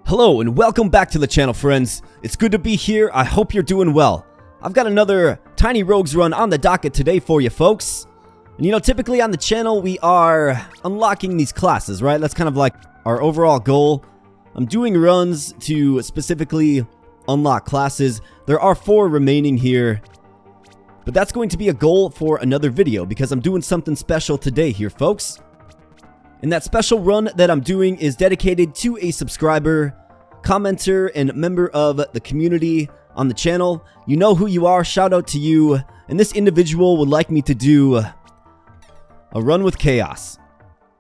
Hello and welcome back to the channel, friends. It's good to be here. I hope you're doing well. I've got another TinyRogues run on the docket today for you folks. And you know, typically on the channel we are unlocking these classes, right? That's kind of like our overall goal. I'm doing runs to specifically unlock classes. There are 4 remaining here. But that's going to be a goal for another video because I'm doing something special today here, folks. And that special run that I'm doing is dedicated to a subscriber, commenter, and member of the community on the channel. You know who you are, shout out to you. And this individual would like me to do a run with chaos.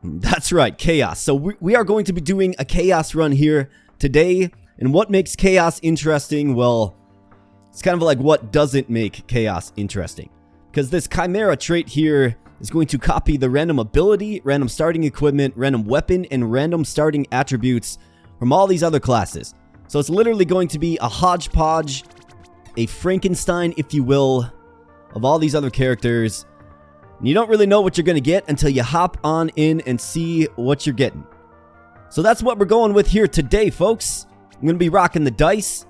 That's right, chaos. So we are going to be doing a chaos run here today. And what makes chaos interesting? Well, it's kind of like what doesn't make chaos interesting. Because this chimera trait here is going to copy the random ability, random starting equipment, random weapon, and random starting attributes from all these other classes. So it's literally going to be a hodgepodge, a Frankenstein, if you will, of all these other characters. And you don't really know what you're going to get until you hop on in and see what you're getting. So that's what we're going with here today, folks. I'm going to be rocking the dice.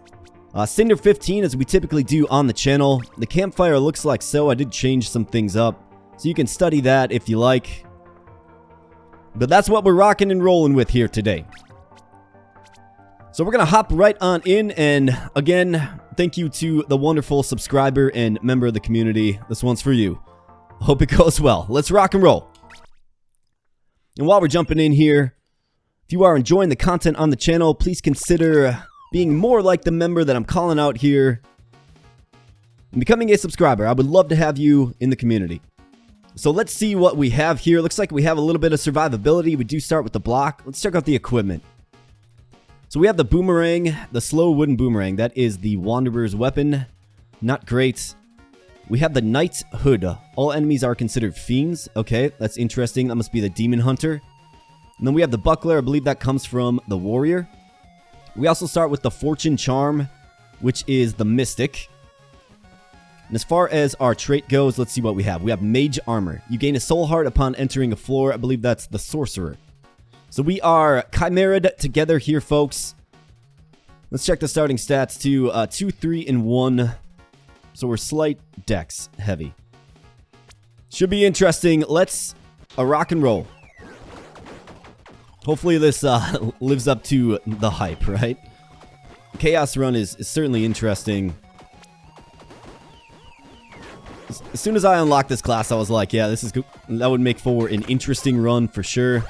Cinder 15, as we typically do on the channel. The campfire looks like so. I did change some things up, so you can study that if you like. But that's what we're rocking and rolling with here today. So we're going to hop right on in. And again, thank you to the wonderful subscriber and member of the community. This one's for you. Hope it goes well. Let's rock and roll. And while we're jumping in here, if you are enjoying the content on the channel, please consider being more like the member that I'm calling out here and becoming a subscriber. I would love to have you in the community. So let's see what we have here. Looks like we have a little bit of survivability. We do start with the block. Let's check out the equipment. So we have the boomerang, the slow wooden boomerang. That is the Wanderer's weapon. Not great. We have the Knight Hood. All enemies are considered fiends. Okay, that's interesting. That must be the Demon Hunter. And then we have the buckler. I believe that comes from the Warrior. We also start with the Fortune Charm, which is the Mystic. And as far as our trait goes, let's see what we have. We have Mage Armor. You gain a soul heart upon entering a floor. I believe that's the Sorcerer. So we are chimeraed together here, folks. Let's check the starting stats to 2, 3, and 1. So we're slight dex heavy. Should be interesting. Let's rock and roll. Hopefully this lives up to the hype, right? Chaos Run is certainly interesting. As soon as I unlocked this class, I was like, yeah, this is good. That would make for an interesting run for sure.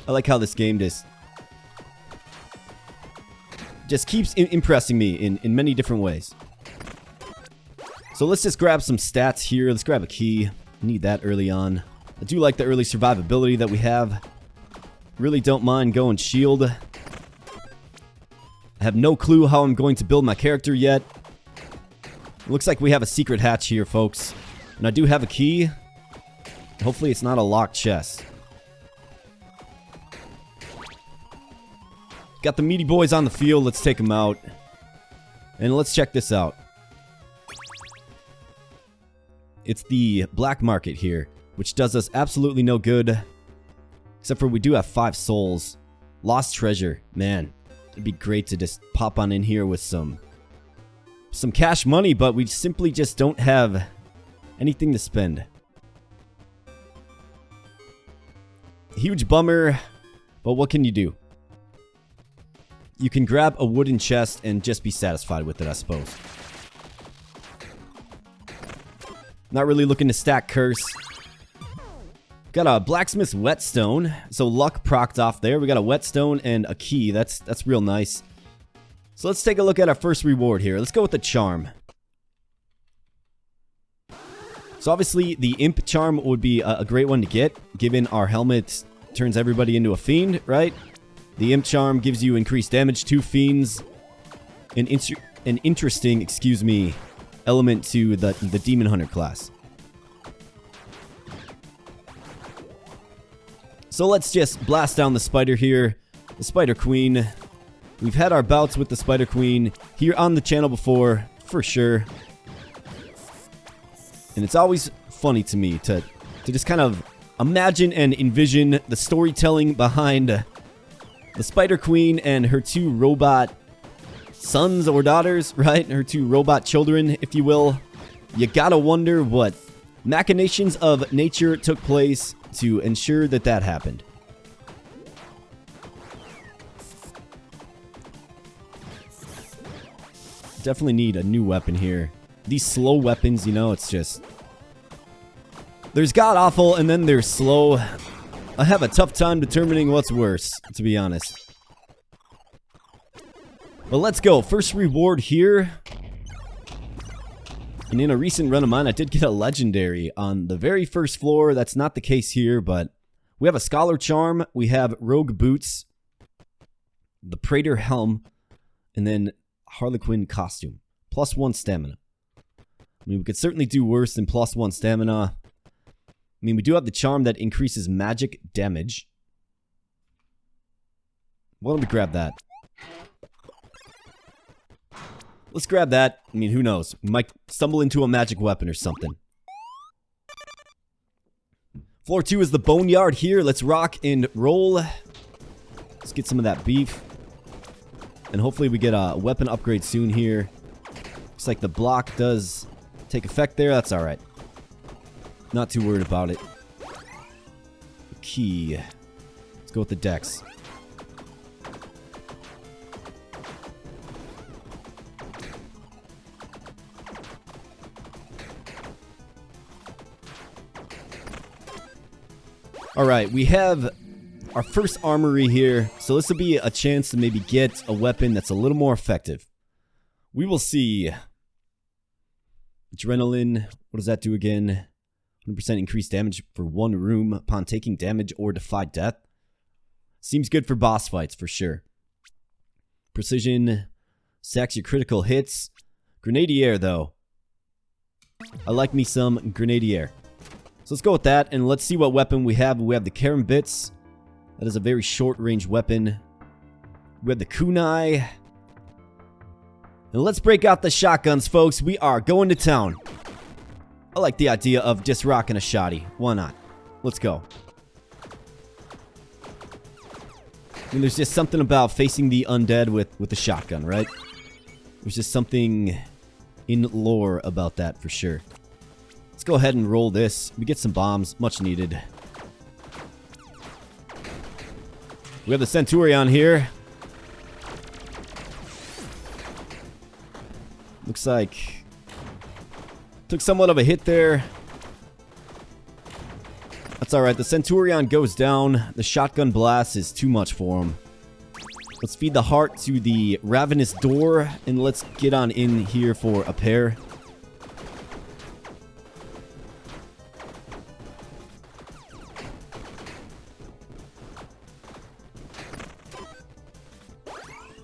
I like how this game just keeps impressing me in many different ways. So let's just grab some stats here. Let's grab a key. Need that early on. I do like the early survivability that we have. Really don't mind going shield. I have no clue how I'm going to build my character yet. Looks like we have a secret hatch here, folks. And I do have a key. Hopefully it's not a locked chest. Got the meaty boys on the field. Let's take them out. And let's check this out. It's the black market here, which does us absolutely no good. Except for we do have 5 souls. Lost treasure. Man, it'd be great to just pop on in here with some cash money, but we simply just don't have anything to spend. Huge bummer, but what can you do? You can grab a wooden chest and just be satisfied with it, I suppose. Not really looking to stack curse. Got a blacksmith's whetstone, so luck procced off there. We got a whetstone and a key. That's real nice. So let's take a look at our first reward here. Let's go with the charm. So obviously the imp charm would be a great one to get, given our helmet turns everybody into a fiend, right? The imp charm gives you increased damage to fiends. An interesting, element to the Demon Hunter class. So let's just blast down the spider here. The Spider Queen. We've had our bouts with the Spider Queen here on the channel before, for sure. And it's always funny to me to just kind of imagine and envision the storytelling behind The Spider Queen and her two robot sons or daughters, right? Her two robot children, if you will. You gotta wonder what machinations of nature took place to ensure that that happened. Definitely need a new weapon here. These slow weapons, you know, it's just... There's god-awful and then there's slow. I have a tough time determining what's worse, to be honest. But let's go. First reward here. And in a recent run of mine, I did get a legendary on the very first floor. That's not the case here, but we have a Scholar Charm. We have Rogue Boots. The Praetor Helm. And then Harlequin Costume. +1 stamina. I mean, we could certainly do worse than +1 stamina. I mean, we do have the charm that increases magic damage. Why don't we grab that? Let's grab that. I mean, who knows? We might stumble into a magic weapon or something. Floor 2 is the Boneyard here. Let's rock and roll. Let's get some of that beef. And hopefully we get a weapon upgrade soon here. Looks like the block does take effect there. That's alright. Not too worried about it. Key. Let's go with the dex. Alright, we have our first armory here. So this will be a chance to maybe get a weapon that's a little more effective. We will see. Adrenaline. What does that do again? 100% increased damage for 1 room upon taking damage or defy death. Seems good for boss fights for sure. Precision. Sacks your critical hits. Grenadier though. I like me some Grenadier. So let's go with that and let's see what weapon we have. We have the Karambits. That is a very short range weapon. We have the Kunai. And let's break out the shotguns, folks. We are going to town. I like the idea of just rocking a shotty. Why not? Let's go. I mean, there's just something about facing the undead with the shotgun, right? There's just something in lore about that for sure. Let's go ahead and roll this. We get some bombs. Much needed. We have the Centurion here. Looks like took somewhat of a hit there. That's alright. The Centurion goes down. The shotgun blast is too much for him. Let's feed the heart to the Ravenous Door. And let's get on in here for a pair.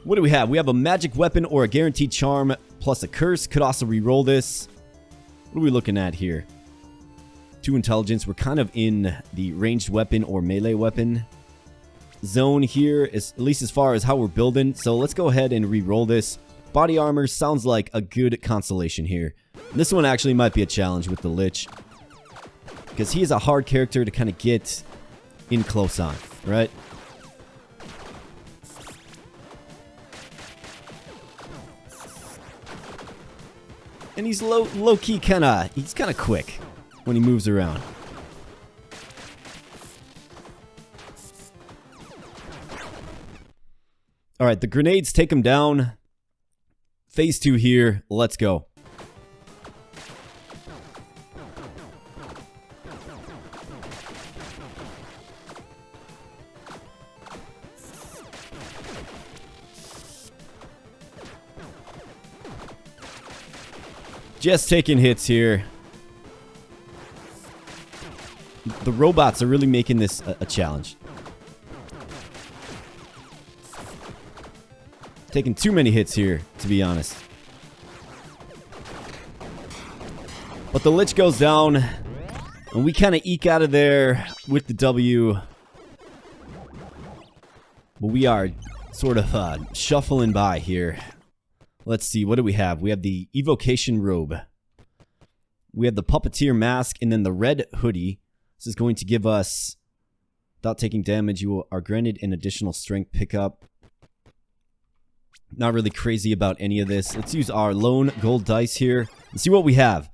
What do we have? We have a magic weapon or a guaranteed charm plus a curse. Could also re-roll this. What are we looking at here? 2 intelligence. We're kind of in the ranged weapon or melee weapon zone here, at least as far as how we're building. So let's go ahead and re-roll this. Body armor sounds like a good consolation here. This one actually might be a challenge with the Lich, because he is a hard character to kind of get in close on, right? And he's low-key he's kind of quick when he moves around. Alright, the grenades take him down. Phase 2 here. Let's go. Just taking hits here. The robots are really making this a challenge. Taking too many hits here, to be honest. But the Lich goes down, and we kind of eke out of there with the W. But we are sort of shuffling by here. Let's see, what do we have? We have the Evocation Robe. We have the Puppeteer Mask, and then the Red Hoodie. This is going to give us Without taking damage, you are granted an additional strength pickup. Not really crazy about any of this. Let's use our lone gold dice here and see what we have.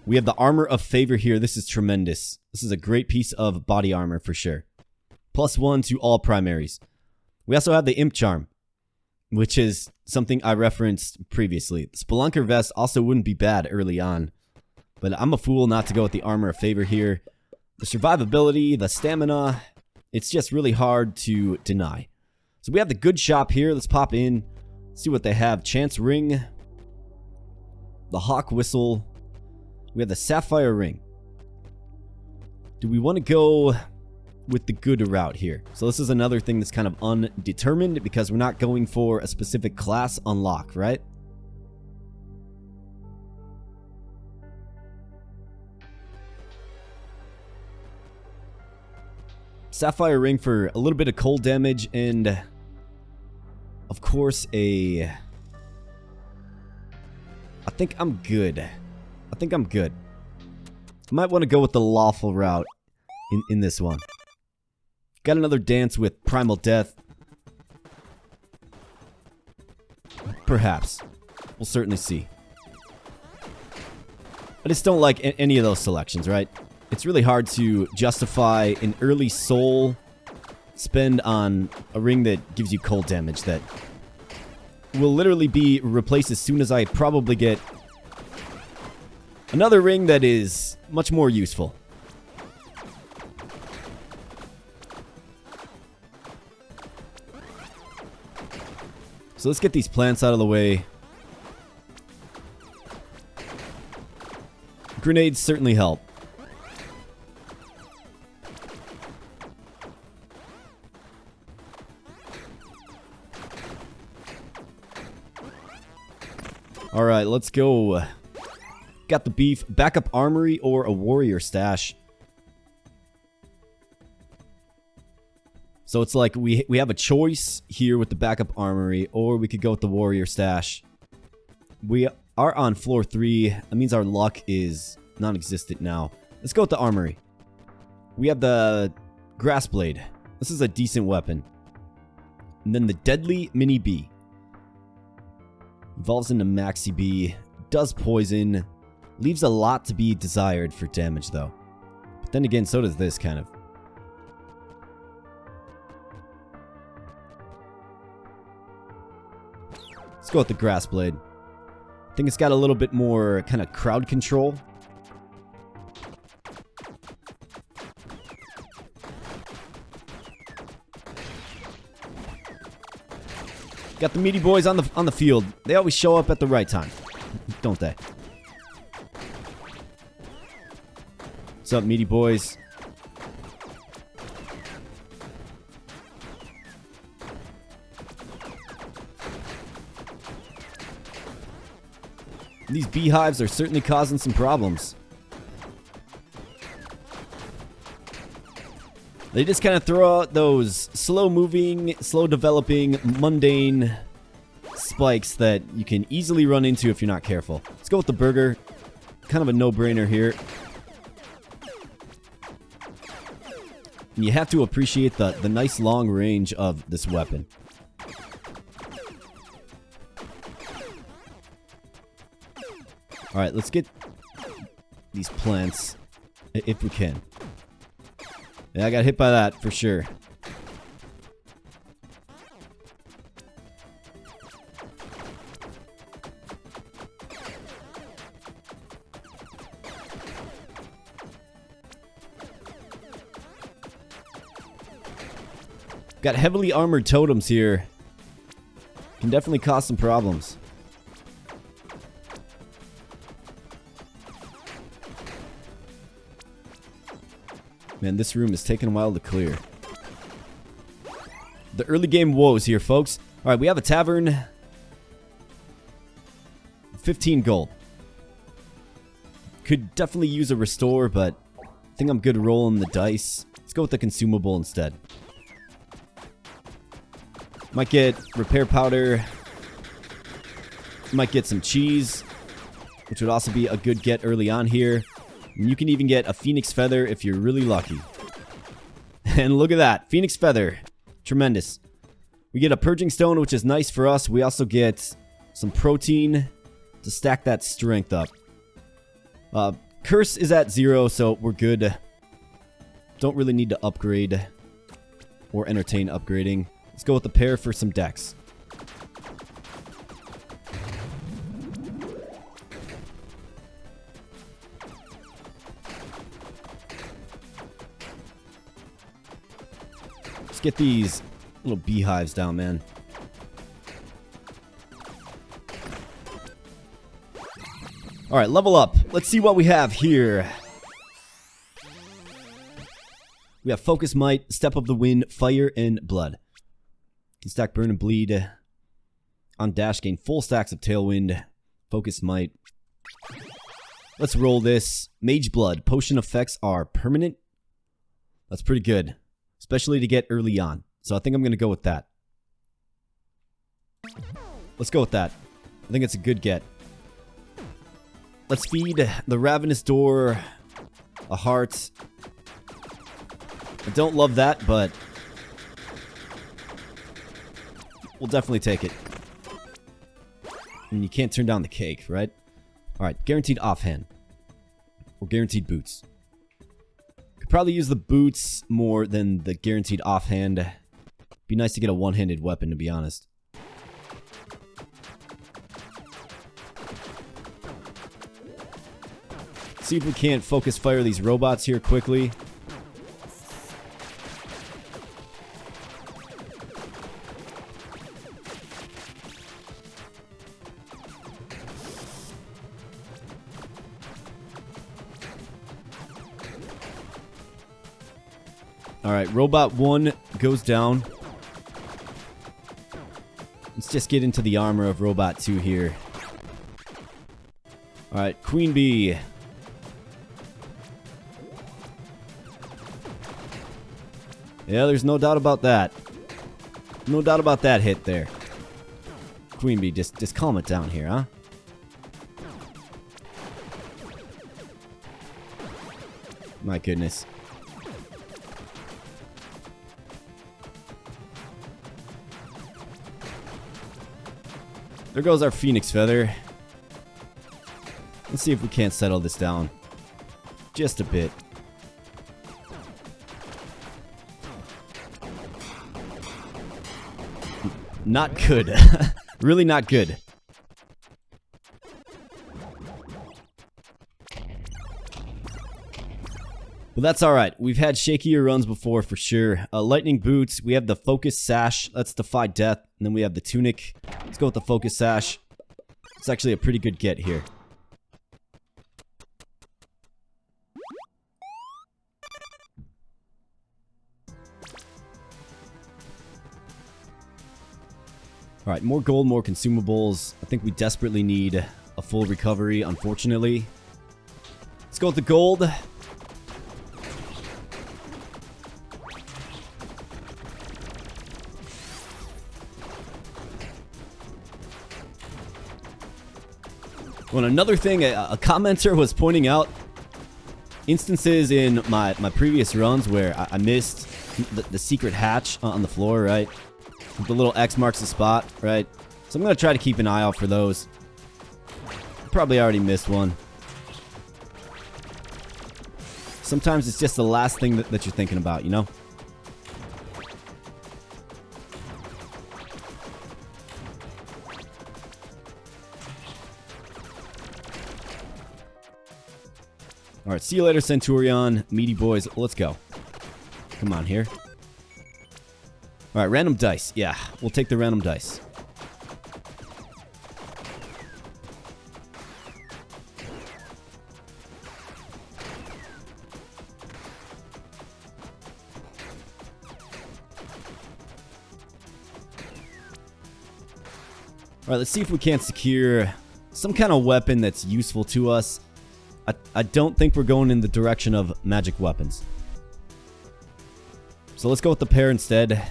We have the Armor of Favor here. This is tremendous. This is a great piece of body armor for sure. +1 to all primaries. We also have the Imp Charm, which is something I referenced previously. The Spelunker Vest also wouldn't be bad early on, but I'm a fool not to go with the Armor of Favor here. The survivability, the stamina, it's just really hard to deny. So we have the good shop here. Let's pop in, see what they have. Chance Ring, the Hawk Whistle. We have the Sapphire Ring. Do we want to go with the good route here? So this is another thing that's kind of undetermined because we're not going for a specific class unlock, right? Sapphire Ring for a little bit of cold damage and, of course, I think I'm good. I think I'm good. I might want to go with the lawful route in this one. Got another dance with Primal Death. Perhaps. We'll certainly see. I just don't like any of those selections, right? It's really hard to justify an early soul spend on a ring that gives you cold damage that will literally be replaced as soon as I probably get another ring that is much more useful. So let's get these plants out of the way. Grenades certainly help. Alright, let's go. Got the beef, backup armory, or a warrior stash. So it's like we have a choice here with the backup armory, or we could go with the warrior stash. We are on floor 3. That means our luck is non-existent now. Let's go with the armory. We have the grass blade. This is a decent weapon. And then the deadly mini bee. Evolves into Maxi Bee, does poison, leaves a lot to be desired for damage though. But then again, so does this kind of. Let's go with the Grass Blade. I think it's got a little bit more kind of crowd control. Got the meaty boys on the field. They always show up at the right time, don't they? What's up, meaty boys? These beehives are certainly causing some problems. They just kind of throw out those slow-moving, slow-developing, mundane spikes that you can easily run into if you're not careful. Let's go with the burger. Kind of a no-brainer here. And you have to appreciate the nice long range of this weapon. Alright, let's get these plants if we can. Yeah, I got hit by that for sure. Got heavily armored totems here. Can definitely cause some problems. Man, this room is taking a while to clear. The early game woes here, folks. Alright, we have a tavern. 15 gold. Could definitely use a restore, but I think I'm good rolling the dice. Let's go with the consumable instead. Might get repair powder. Might get some cheese, which would also be a good get early on here. And you can even get a phoenix feather if you're really lucky. And look at that. Phoenix feather. Tremendous. We get a purging stone, which is nice for us. We also get some protein to stack that strength up. Curse is at 0, so we're good. Don't really need to upgrade or entertain upgrading. Let's go with the pair for some dex. Let's get these little beehives down, man. Alright, level up. Let's see what we have here. We have Focus Might, Step of the Wind, Fire, and Blood. Can stack Burn and Bleed. On dash, gain full stacks of Tailwind. Focus Might. Let's roll this. Mage Blood. Potion effects are permanent. That's pretty good. Especially to get early on. So I think I'm going to go with that. Let's go with that. I think it's a good get. Let's feed the Ravenous Door a heart. I don't love that, but we'll definitely take it. And you can't turn down the cake, right? Alright, guaranteed offhand. Or guaranteed boots. Could probably use the boots more than the guaranteed offhand. Be nice to get a one-handed weapon, to be honest. See if we can't focus fire these robots here quickly. Alright, robot 1 goes down. Let's just get into the armor of robot 2 here. Alright, Queen Bee. Yeah, there's no doubt about that. No doubt about that hit there. Queen Bee, just calm it down here, huh? My goodness. There goes our Phoenix Feather. Let's see if we can't settle this down. Just a bit. Not good. Really not good. But that's alright. We've had shakier runs before for sure. Lightning Boots. We have the Focus Sash. Let's defy death. And then we have the Tunic. Let's go with the Focus Sash. It's actually a pretty good get here. Alright, more gold, more consumables. I think we desperately need a full recovery, unfortunately. Let's go with the gold. Well, another thing, a commenter was pointing out instances in my previous runs where I missed the secret hatch on the floor, right? The little X marks the spot, right? So I'm going to try to keep an eye out for those. Probably already missed one. Sometimes it's just the last thing that you're thinking about, you know? Alright, see you later, Centurion. Meaty boys, let's go. Come on here. Alright, random dice. Yeah, we'll take the random dice. Alright, let's see if we can't secure some kind of weapon that's useful to us. I don't think we're going in the direction of magic weapons. So let's go with the pair instead.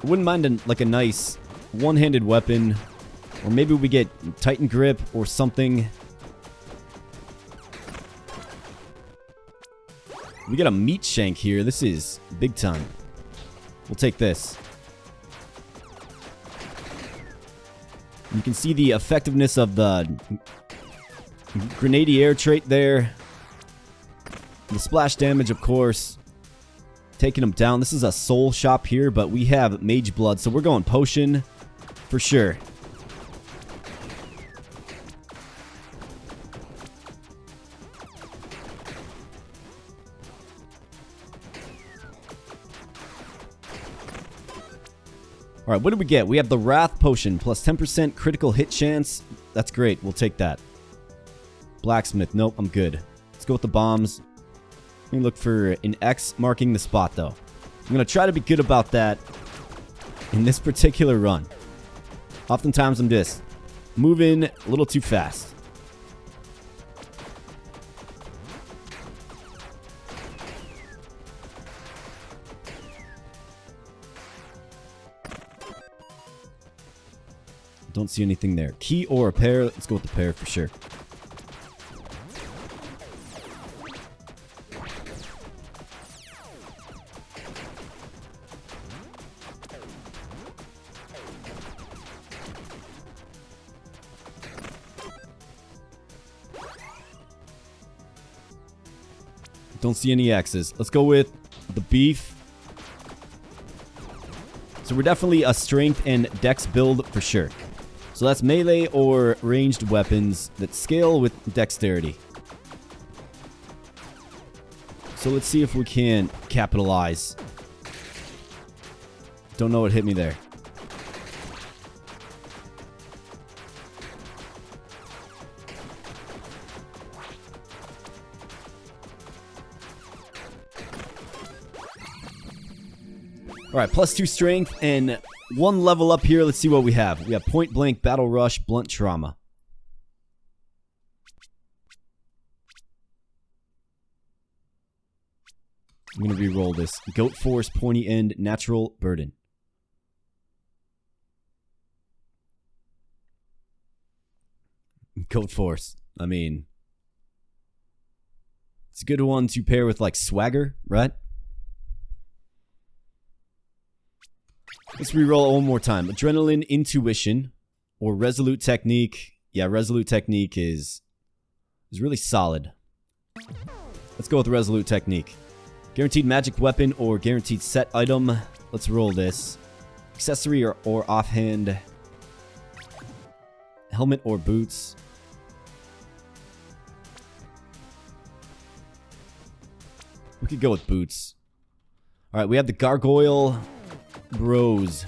Wouldn't mind like a nice one-handed weapon. Or maybe we get Titan Grip or something. We got a meat shank here. This is big time. We'll take this. You can see the effectiveness of the Grenadier trait there. The splash damage, of course. Taking him down. This is a soul shop here, but we have mage blood, so we're going potion for sure. Alright, what did we get? We have the Wrath Potion, plus 10% critical hit chance. That's great. We'll take that. Blacksmith. Nope, I'm good. Let's go with the bombs. Let me look for an X marking the spot, though. I'm going to try to be good about that in this particular run. Oftentimes, I'm just moving a little too fast. Don't see anything there. Key or a pair? Let's go with the pair for sure. Don't see any X's. Let's go with the beef. So we're definitely a strength and dex build for sure. So that's melee or ranged weapons that scale with dexterity. So let's see if we can capitalize. Don't know what hit me there. Alright, plus 2 strength and 1 level up here. Let's see what we have. We have point blank, battle rush, blunt trauma. I'm going to re-roll this. Goat force, pointy end, natural burden. Goat force. I mean, it's a good one to pair with like swagger, right? Let's re-roll one more time. Adrenaline, intuition, or resolute technique. Yeah, resolute technique is really solid. Let's go with resolute technique. Guaranteed magic weapon or guaranteed set item. Let's roll this. Accessory or offhand. Helmet or boots. We could go with boots. Alright, we have the gargoyle bros.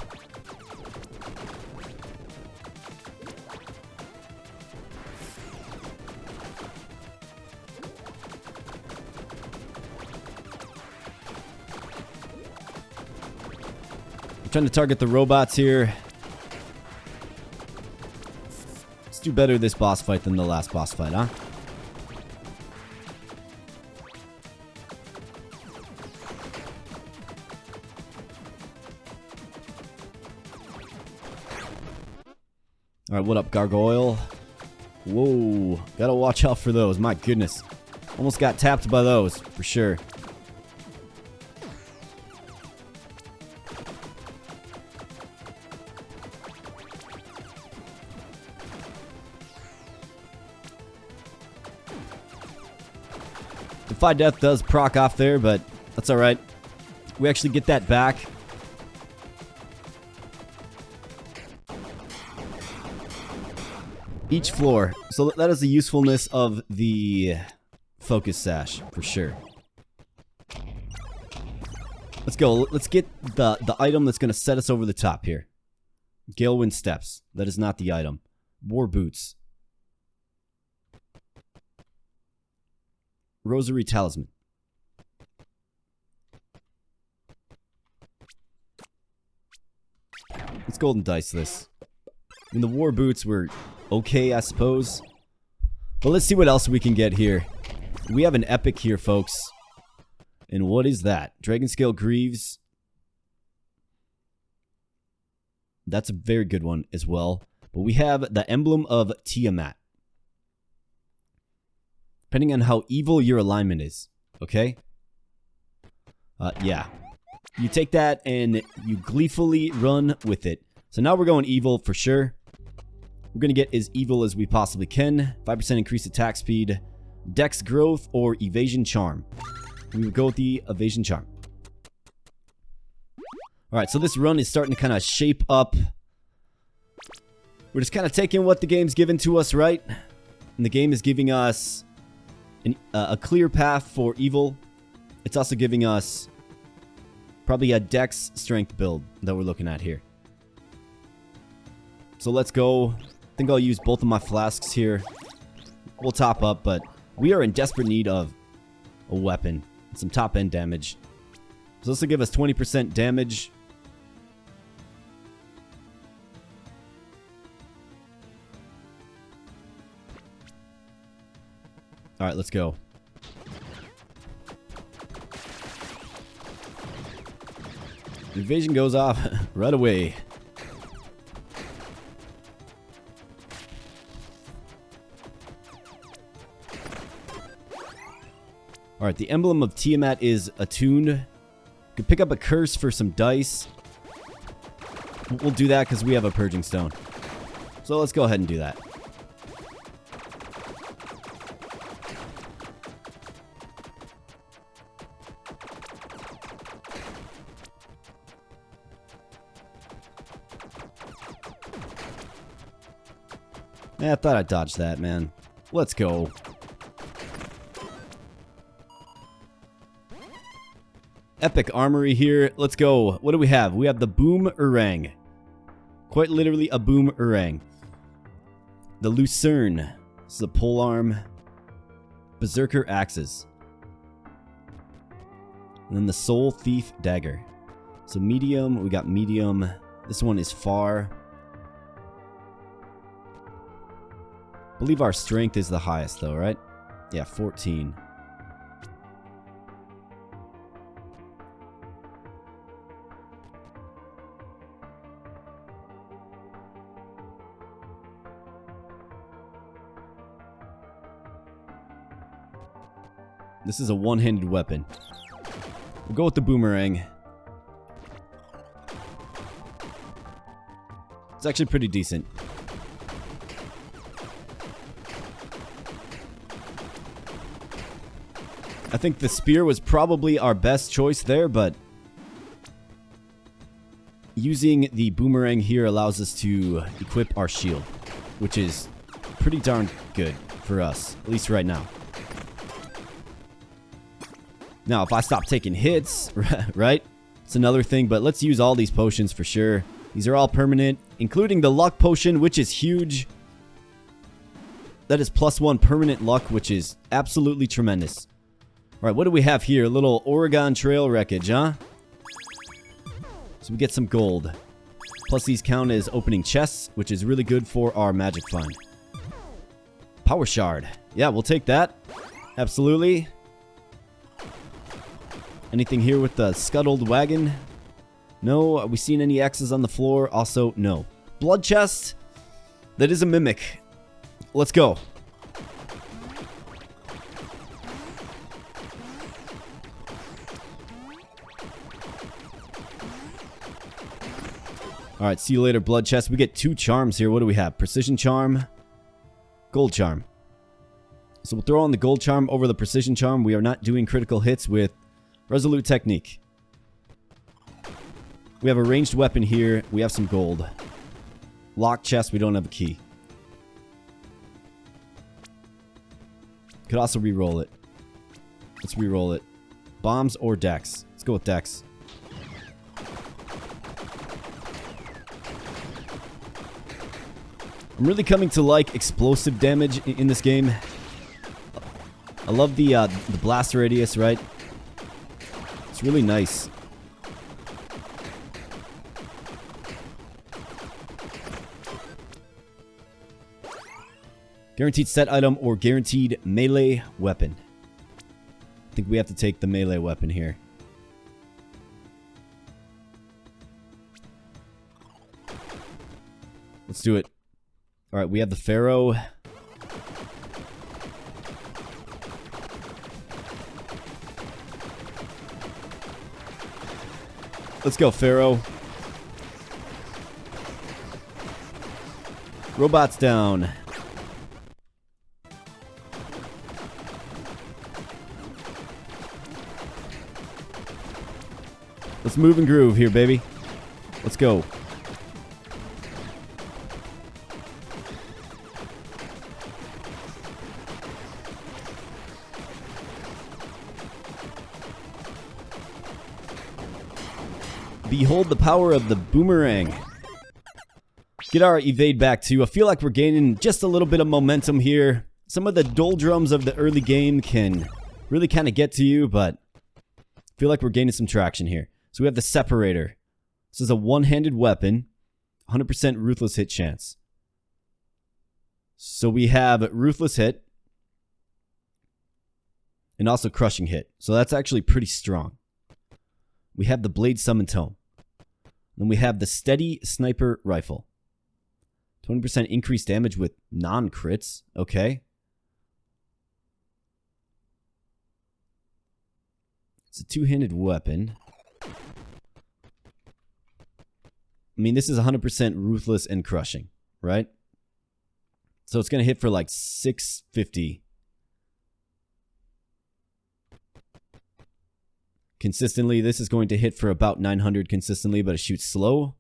I'm trying to target the robots here. Let's do better this boss fight than the last boss fight, huh? Alright, what up, gargoyle? Whoa, gotta watch out for those, my goodness. Almost got tapped by those, for sure. Defy Death does proc off there, but that's alright. We actually get that back. Each floor. So that is the usefulness of the focus sash, for sure. Let's go. Let's get the item that's going to set us over the top here. Galewind Steps. That is not the item. War Boots. Rosary Talisman. Let's golden dice this. I mean, the War Boots were okay, I suppose. But let's see what else we can get here. We have an epic here, folks. And what is that? Dragon Scale Greaves. That's a very good one as well. But we have the Emblem of Tiamat. Depending on how evil your alignment is. Okay? Yeah. You take that and you gleefully run with it. So now we're going evil for sure. We're going to get as evil as we possibly can. 5% increased attack speed, dex growth, or evasion charm. We would go with the evasion charm. Alright, so this run is starting to kind of shape up. We're just kind of taking what the game's given to us, right? And the game is giving us a clear path for evil. It's also giving us probably a dex strength build that we're looking at here. So let's go. I think I'll use both of my flasks here. We'll top up, but we are in desperate need of a weapon and some top end damage. So this will give us 20% damage. Alright, let's go. The evasion goes off right away. Alright, the Emblem of Tiamat is attuned. You can pick up a curse for some dice. We'll do that because we have a Purging Stone. So let's go ahead and do that. I thought I dodged that, man. Let's go. Epic armory here. Let's go. What do we have? We have the boomerang. Quite literally a boomerang. The Lucerne. This is a polearm. Berserker axes. And then the Soul Thief dagger. So medium. We got medium. This one is far. I believe our strength is the highest though, right? Yeah, 14. This is a one-handed weapon. We'll go with the boomerang. It's actually pretty decent. I think the spear was probably our best choice there, but using the boomerang here allows us to equip our shield, which is pretty darn good for us, at least right now. Now, if I stop taking hits, right, it's another thing, but let's use all these potions for sure. These are all permanent, including the luck potion, which is huge. That is +1 permanent luck, which is absolutely tremendous. Alright, what do we have here? A little Oregon Trail wreckage, huh? So we get some gold. Plus these count as opening chests, which is really good for our magic find. Power shard. Yeah, we'll take that. Absolutely. Anything here with the scuttled wagon? No. Are we seeing any X's on the floor? Also, no. Blood chest. That is a mimic. Let's go. Alright, see you later, blood chest. We get 2 charms here. What do we have? Precision charm. Gold charm. So we'll throw on the gold charm over the precision charm. We are not doing critical hits with resolute technique. We have a ranged weapon here. We have some gold. Locked chest. We don't have a key. Could also re-roll it. Let's re-roll it. Bombs or dex? Let's go with dex. I'm really coming to like explosive damage in this game. I love the blast radius, right? It's really nice. Guaranteed set item or guaranteed melee weapon. I think we have to take the melee weapon here. Let's do it. Alright, we have the Pharaoh. Let's go, Pharaoh. Robots down. Let's move and groove here, baby. Let's go. Behold the power of the boomerang. Get our evade back too. I feel like we're gaining just a little bit of momentum here. Some of the doldrums of the early game can really kind of get to you, but I feel like we're gaining some traction here. So we have the separator. This is a one-handed weapon. 100% ruthless hit chance. So we have ruthless hit. And also crushing hit. So that's actually pretty strong. We have the blade summon tome. Then we have the steady sniper rifle. 20% increased damage with non-crits. Okay. It's a two-handed weapon. I mean, this is 100% ruthless and crushing, right? So it's going to hit for like 650. Consistently, this is going to hit for about 900 consistently, but it shoots slow.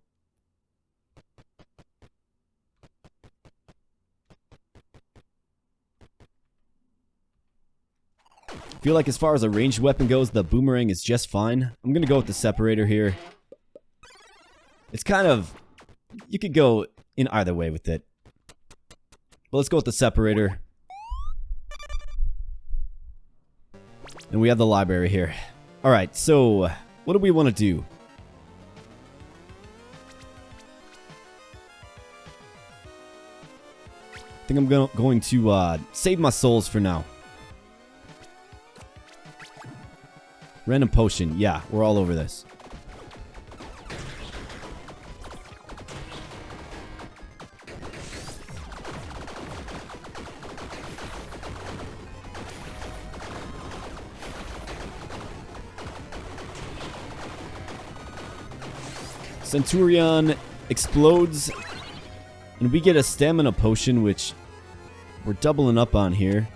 I feel like as far as a ranged weapon goes, the boomerang is just fine. I'm going to go with the separator here. It's kind of... You could go in either way with it. But let's go with the separator. And we have the library here. Alright, so what do we want to do? I think I'm going to save my souls for now. Random potion. Yeah, we're all over this. Centurion explodes, and we get a stamina potion, which we're doubling up on here,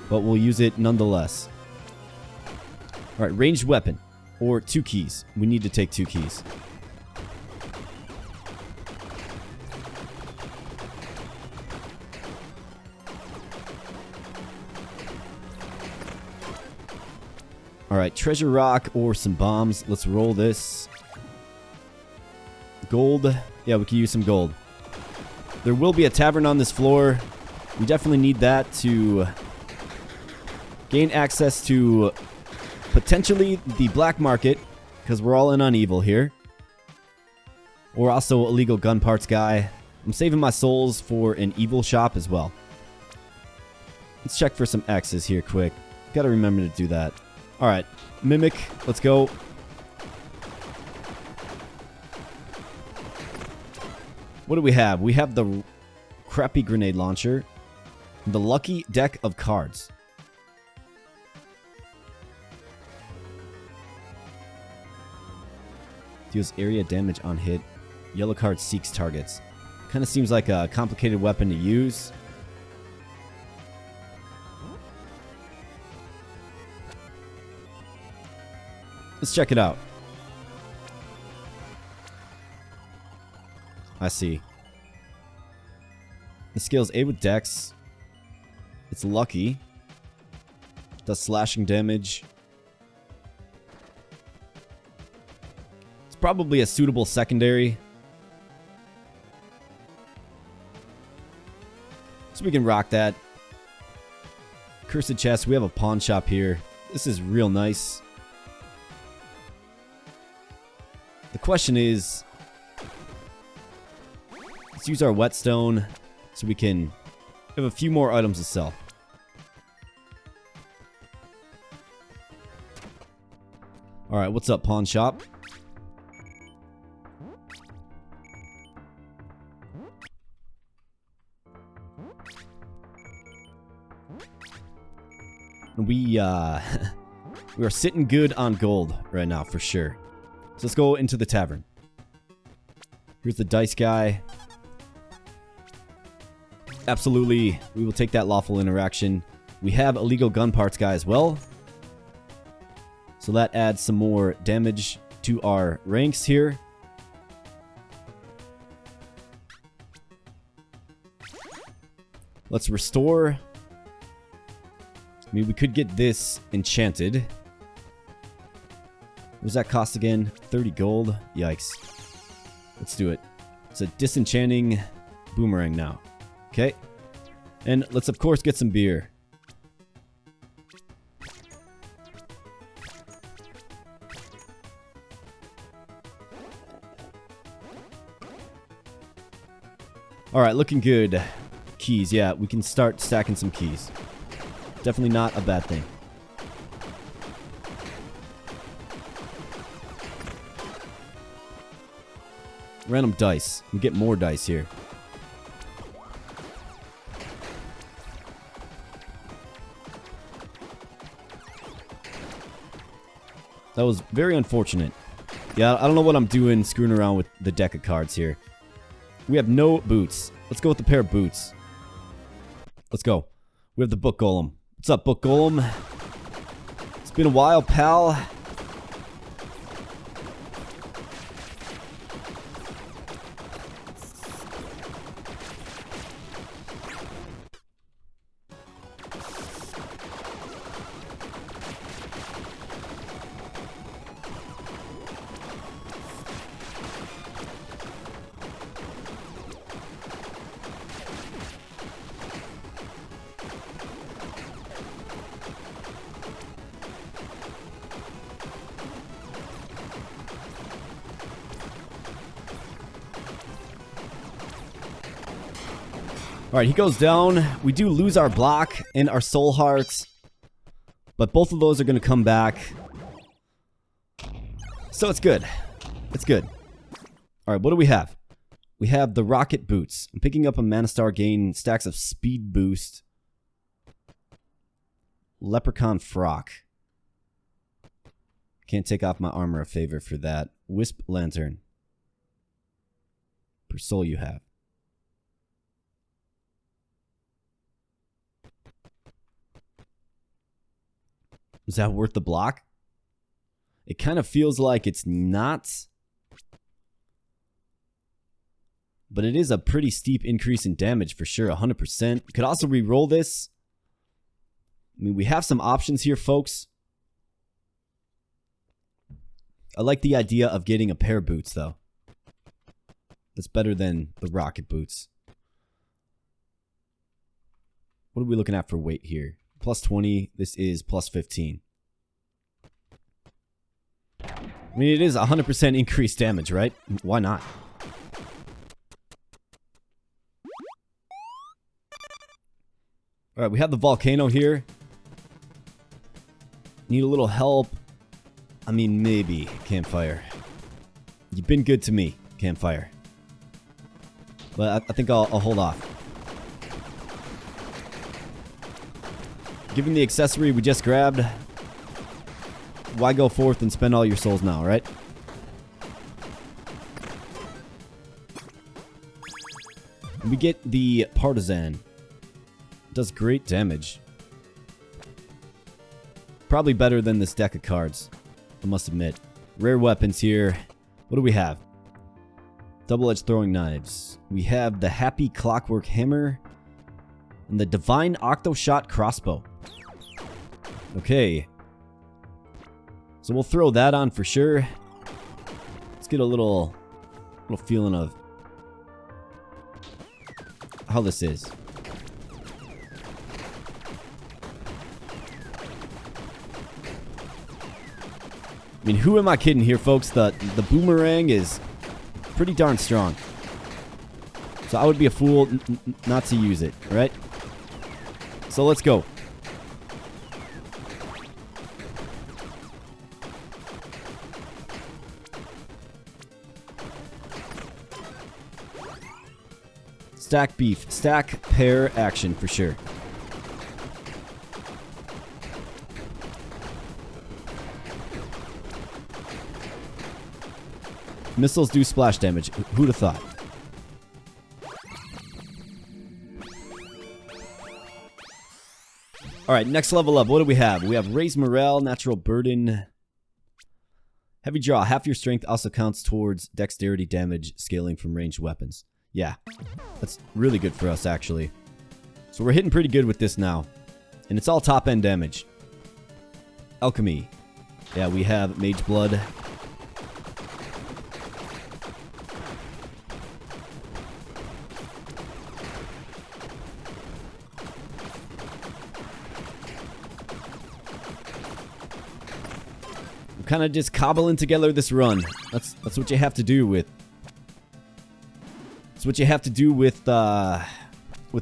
but we'll use it nonetheless. Alright, ranged weapon, or 2 keys. We need to take 2 keys. Alright, treasure rock or some bombs. Let's roll this. Gold. Yeah, we can use some gold. There will be a tavern on this floor. We definitely need that to gain access to potentially the black market, because we're all in on evil here. Or also illegal gun parts guy. I'm saving my souls for an evil shop as well. Let's check for some X's here quick. Gotta remember to do that. Alright, Mimic, let's go. What do we have? We have the crappy grenade launcher. The lucky deck of cards. Deals area damage on hit. Yellow card seeks targets. Kind of seems like a complicated weapon to use. Let's check it out. I see. The skill's A with Dex. It's lucky. Does slashing damage. It's probably a suitable secondary. So we can rock that. Cursed chest. We have a pawn shop here. This is real nice. The question is... Let's use our whetstone so we can have a few more items to sell. Alright, what's up, pawn shop? we are sitting good on gold right now for sure. So let's go into the tavern. Here's the dice guy. Absolutely, we will take that lawful interaction. We have illegal gun parts guy as well. So that adds some more damage to our ranks here. Let's restore. I mean, we could get this enchanted. What does that cost again? 30 gold? Yikes. Let's do it. It's a disenchanting boomerang now. Okay. And let's, of course, get some beer. Alright, looking good. Keys, yeah, we can start stacking some keys. Definitely not a bad thing. Random dice. We get more dice here. That was very unfortunate. Yeah, I don't know what I'm doing screwing around with the deck of cards here. We have no boots. Let's go with the pair of boots. Let's go. We have the Book Golem. What's up, Book Golem? It's been a while, pal. Alright, he goes down. We do lose our block and our soul hearts. But both of those are going to come back. So it's good. It's good. Alright, what do we have? We have the rocket boots. I'm picking up a mana star, gain stacks of speed boost. Leprechaun frock. Can't take off my armor a favor for that. Wisp lantern. Per soul you have. Is that worth the block? It kind of feels like it's not. But it is a pretty steep increase in damage for sure, 100%. Could also re-roll this. I mean, we have some options here, folks. I like the idea of getting a pair of boots, though. That's better than the rocket boots. What are we looking at for weight here? Plus 20. This is plus 15. I mean, it is 100% increased damage, right? Why not? Alright, we have the volcano here. Need a little help. I mean, maybe. Campfire. You've been good to me, Campfire. But I think I'll hold off. Given the accessory we just grabbed, why go forth and spend all your souls now, right? We get the Partisan. Does great damage. Probably better than this deck of cards, I must admit. Rare weapons here. What do we have? Double-edged throwing knives. We have the Happy Clockwork Hammer and the Divine Octoshot Crossbow. Okay. So we'll throw that on for sure. Let's get a little feeling of how this is. I mean, who am I kidding here, folks? The boomerang is pretty darn strong. So I would be a fool not to use it, right? So let's go. Stack beef. Stack pair action for sure. Missiles do splash damage. Who'd have thought? Alright, next level up. What do we have? We have Raise Morale, Natural Burden. Heavy Draw. Half your strength also counts towards dexterity damage scaling from ranged weapons. Yeah, that's really good for us, actually. So we're hitting pretty good with this now. And it's all top-end damage. Alchemy. Yeah, we have Mage Blood. I'm kind of just cobbling together this run. That's what you have to do with... That's what you have to do with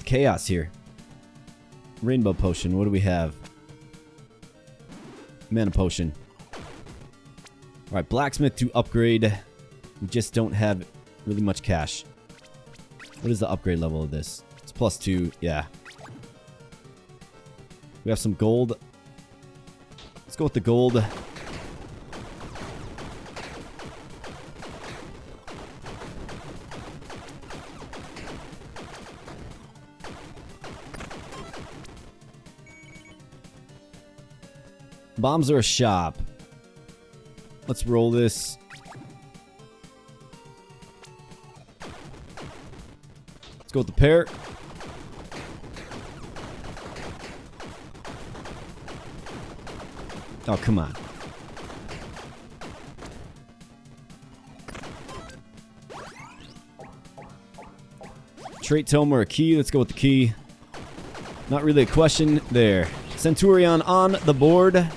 Chaos here. Rainbow Potion. What do we have? Mana Potion. Alright, Blacksmith to upgrade. We just don't have really much cash. What is the upgrade level of this? It's +2. Yeah. We have some gold. Let's go with the gold. Bombs are a shop. Let's roll this. Let's go with the pair. Oh, come on. Trait tome or a key. Let's go with the key. Not really a question there. Centurion on the board.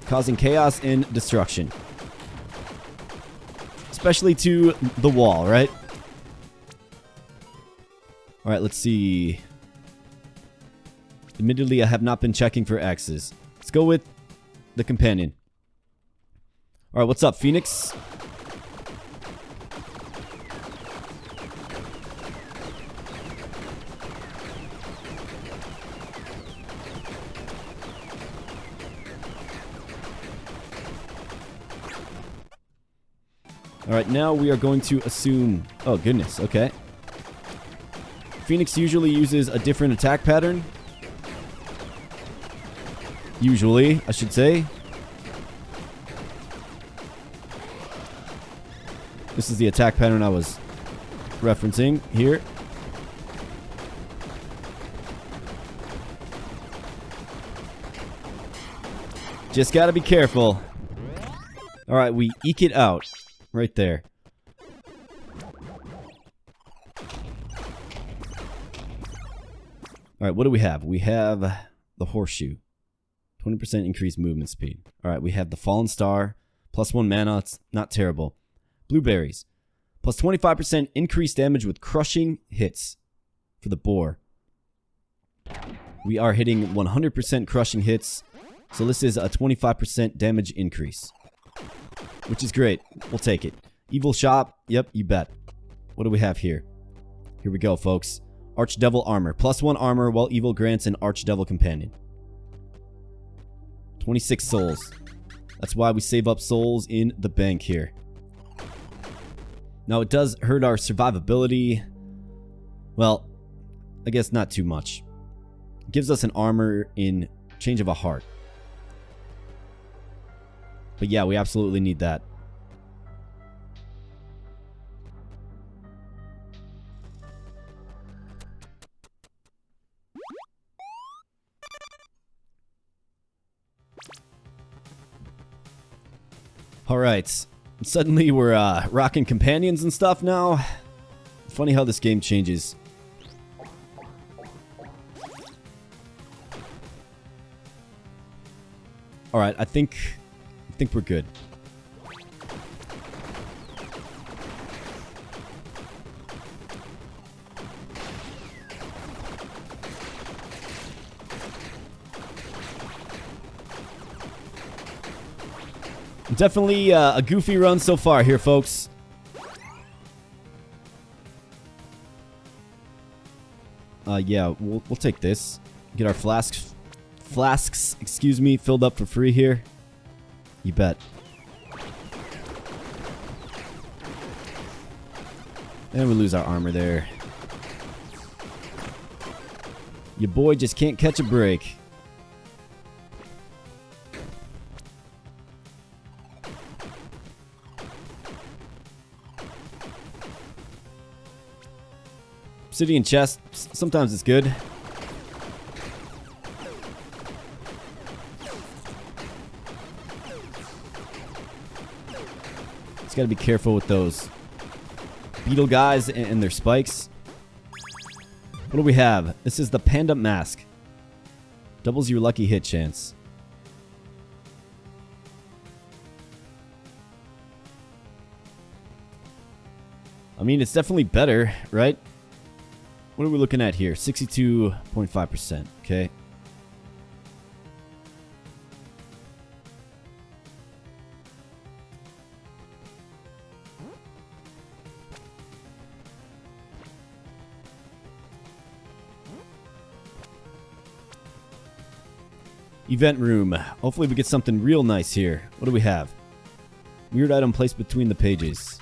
Causing chaos and destruction. Especially to the wall, right? Alright, let's see. Admittedly, I have not been checking for X's. Let's go with the companion. Alright, what's up, Phoenix? Alright, now we are going to assume... Oh, goodness, okay. Phoenix usually uses a different attack pattern. Usually, I should say. This is the attack pattern I was referencing here. Just gotta be careful. Alright, we eke it out. Right there. Alright, what do we have? We have the horseshoe. 20% increased movement speed. Alright, we have the fallen star. +1 mana. It's not terrible. Blueberries. Plus 25% increased damage with crushing hits for the boar. We are hitting 100% crushing hits. So this is a 25% damage increase. Which is great. We'll take it. Evil shop. Yep, you bet. What do we have here? Here we go, folks. Archdevil armor. +1 armor while evil grants an Archdevil companion. 26 souls. That's why we save up souls in the bank here. Now, it does hurt our survivability. Well, I guess not too much. It gives us an armor in Change of a Heart. But yeah, we absolutely need that. Alright. Suddenly we're rocking companions and stuff now. Funny how this game changes. Alright, I think we're good. Definitely a goofy run so far here, folks. Yeah, we'll take this. Get our flasks flasks, excuse me, filled up for free here? You bet. And we lose our armor there. Your boy just can't catch a break. Obsidian chest, sometimes it's good. Just gotta be careful with those beetle guys and their spikes. What do we have? This is the Panda Mask. Doubles your lucky hit chance. I mean, it's definitely better, right? What are we looking at here? 62.5%. Okay. Event room. Hopefully we get something real nice here. What do we have? Weird item placed between the pages.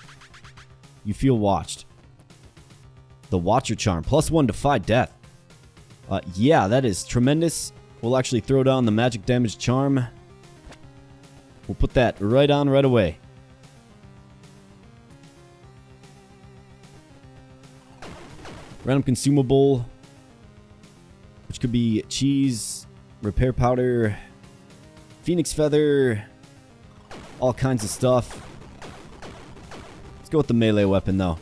You feel watched. The Watcher Charm. +1 to fight death. Yeah, that is tremendous. We'll actually throw down the magic damage charm. We'll put that right on right away. Random consumable. Which could be cheese, repair powder, phoenix feather, all kinds of stuff. Let's go with the melee weapon though.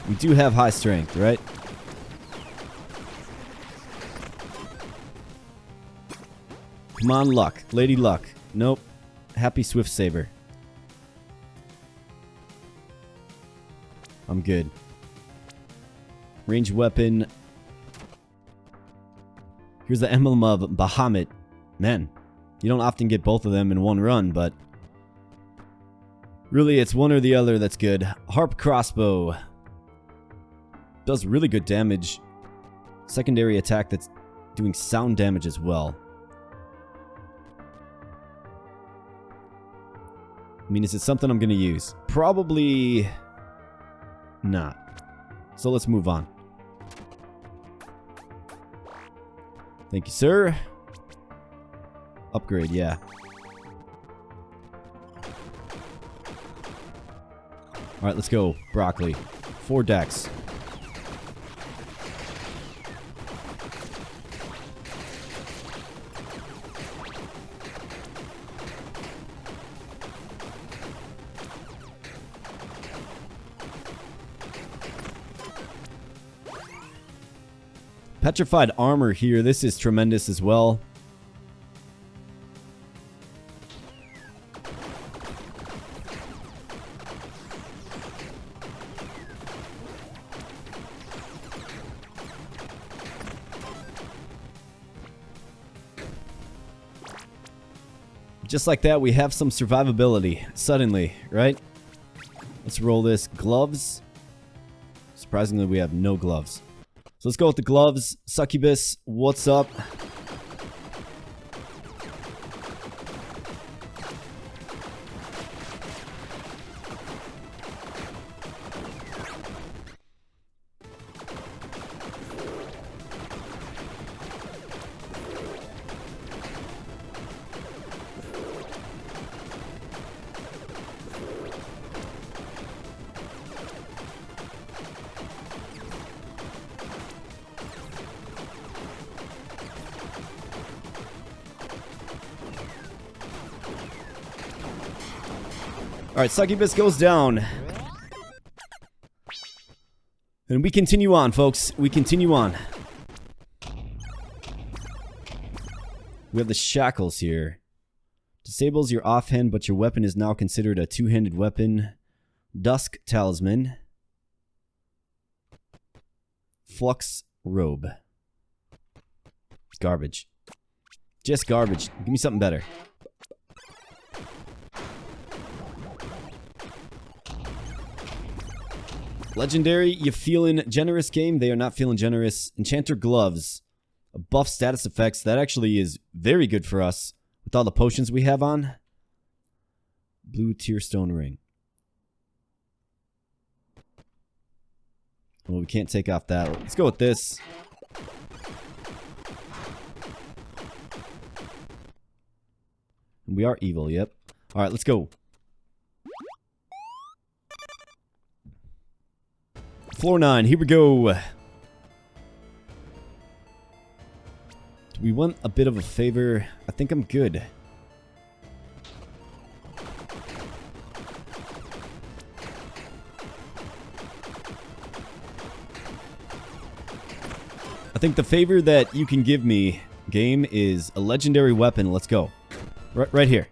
We do have high strength, right? Come on, luck. Lady luck. Nope. Happy Swift Saber. I'm good. Ranged weapon. Here's the emblem of Bahamut. Man, you don't often get both of them in one run, but really it's one or the other that's good. Harp crossbow. Does really good damage. Secondary attack that's doing sound damage as well. I mean, is it something I'm going to use? Probably not. So let's move on. Thank you, sir. Upgrade, yeah. Alright, let's go. Broccoli. 4 decks. Petrified armor here. This is tremendous as well. Just like that, we have some survivability suddenly, right? Let's roll this. Gloves. Surprisingly, we have no gloves. So let's go with the gloves. Succubus, what's up? Alright, Succubus goes down. And we continue on, folks. We continue on. We have the shackles here. Disables your offhand, but your weapon is now considered a two-handed weapon. Dusk Talisman. Flux Robe. Garbage. Just garbage. Give me something better. Legendary, you feeling generous, game? They are not feeling generous. Enchanter gloves. A buff status effects. That actually is very good for us with all the potions we have on. Blue tear stone ring. Well, we can't take off that. Let's go with this. We are evil, yep. Alright, let's go. Floor 9, here we go. Do we want a bit of a favor? I think I'm good. I think the favor that you can give me, game, is a legendary weapon. Let's go. Right here.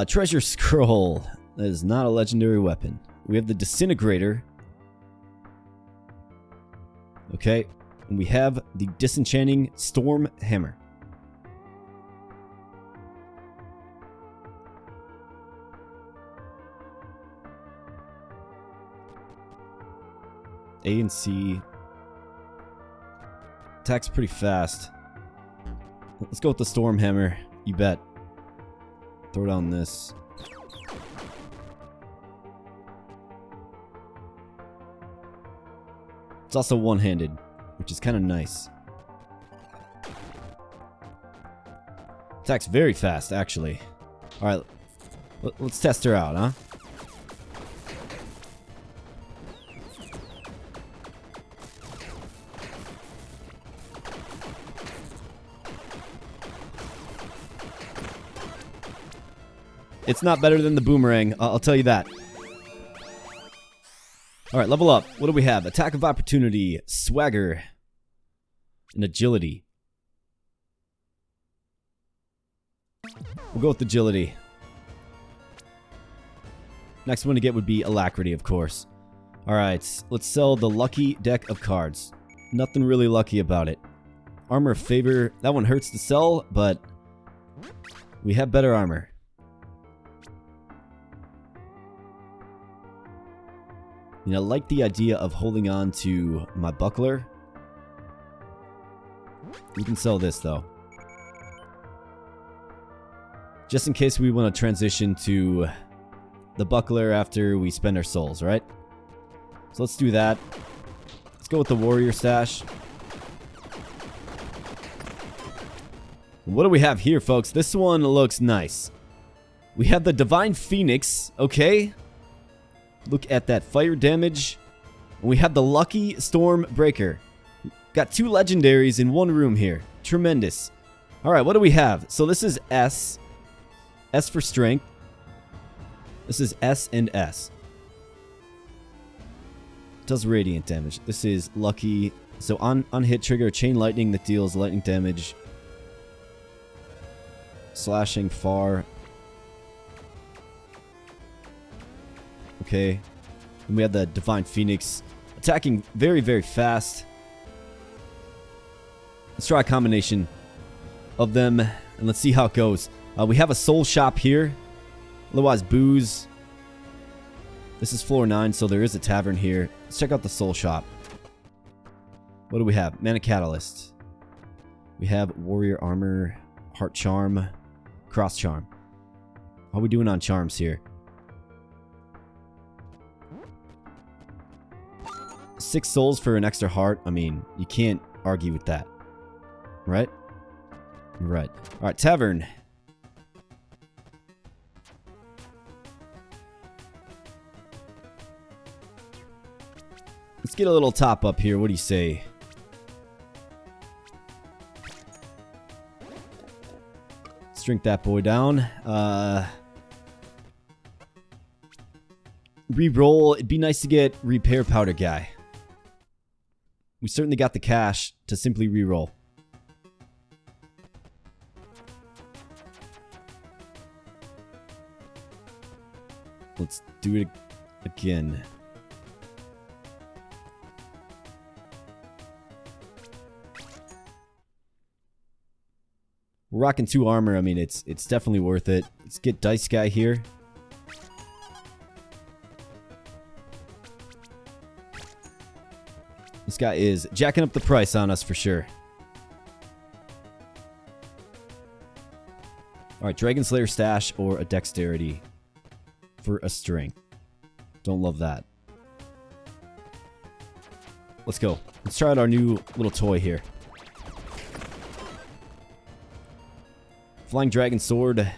Treasure scroll. That is not a legendary weapon. We have the disintegrator. Okay. And we have the disenchanting storm hammer. A and C. Attack's pretty fast. Let's go with the storm hammer. You bet. Throw down this. It's also one-handed, which is kind of nice. Attack's very fast, actually. Alright, let's test her out, huh? It's not better than the boomerang, I'll tell you that. Alright, level up. What do we have? Attack of opportunity, swagger, and agility. We'll go with agility. Next one to get would be alacrity, of course. Alright, let's sell the lucky deck of cards. Nothing really lucky about it. Armor of favor, that one hurts to sell, but we have better armor. You know, I like the idea of holding on to my buckler. We can sell this, though. Just in case we want to transition to the buckler after we spend our souls, right? So let's do that. Let's go with the warrior stash. What do we have here, folks? This one looks nice. We have the Divine Phoenix, okay? Look at that fire damage. We have the Lucky Storm Breaker. Got 2 legendaries in one room here. Tremendous. Alright, what do we have? So this is S. S for strength. This is S and S. Does radiant damage. This is lucky. So on hit trigger, chain lightning that deals lightning damage. Slashing far. Okay. And we have the Divine Phoenix attacking very, very fast. Let's try a combination of them and let's see how it goes. We have a soul shop here. Otherwise, booze. This is floor 9, so there is a tavern here. Let's check out the soul shop. What do we have? Mana Catalyst. We have warrior armor, heart charm, cross charm. How are we doing on charms here? 6 souls for an extra heart. I mean, you can't argue with that. Right? Right. Alright, tavern. Let's get a little top up here. What do you say? Let's drink that boy down. Reroll. It'd be nice to get repair powder guy. We certainly got the cash to simply reroll. Let's do it again. We're rocking 2 armor. I mean, it's definitely worth it. Let's get Dice Guy here. This guy is jacking up the price on us for sure. Alright, Dragon Slayer stash or a dexterity for a string. Don't love that. Let's go. Let's try out our new little toy here. Flying Dragon Sword.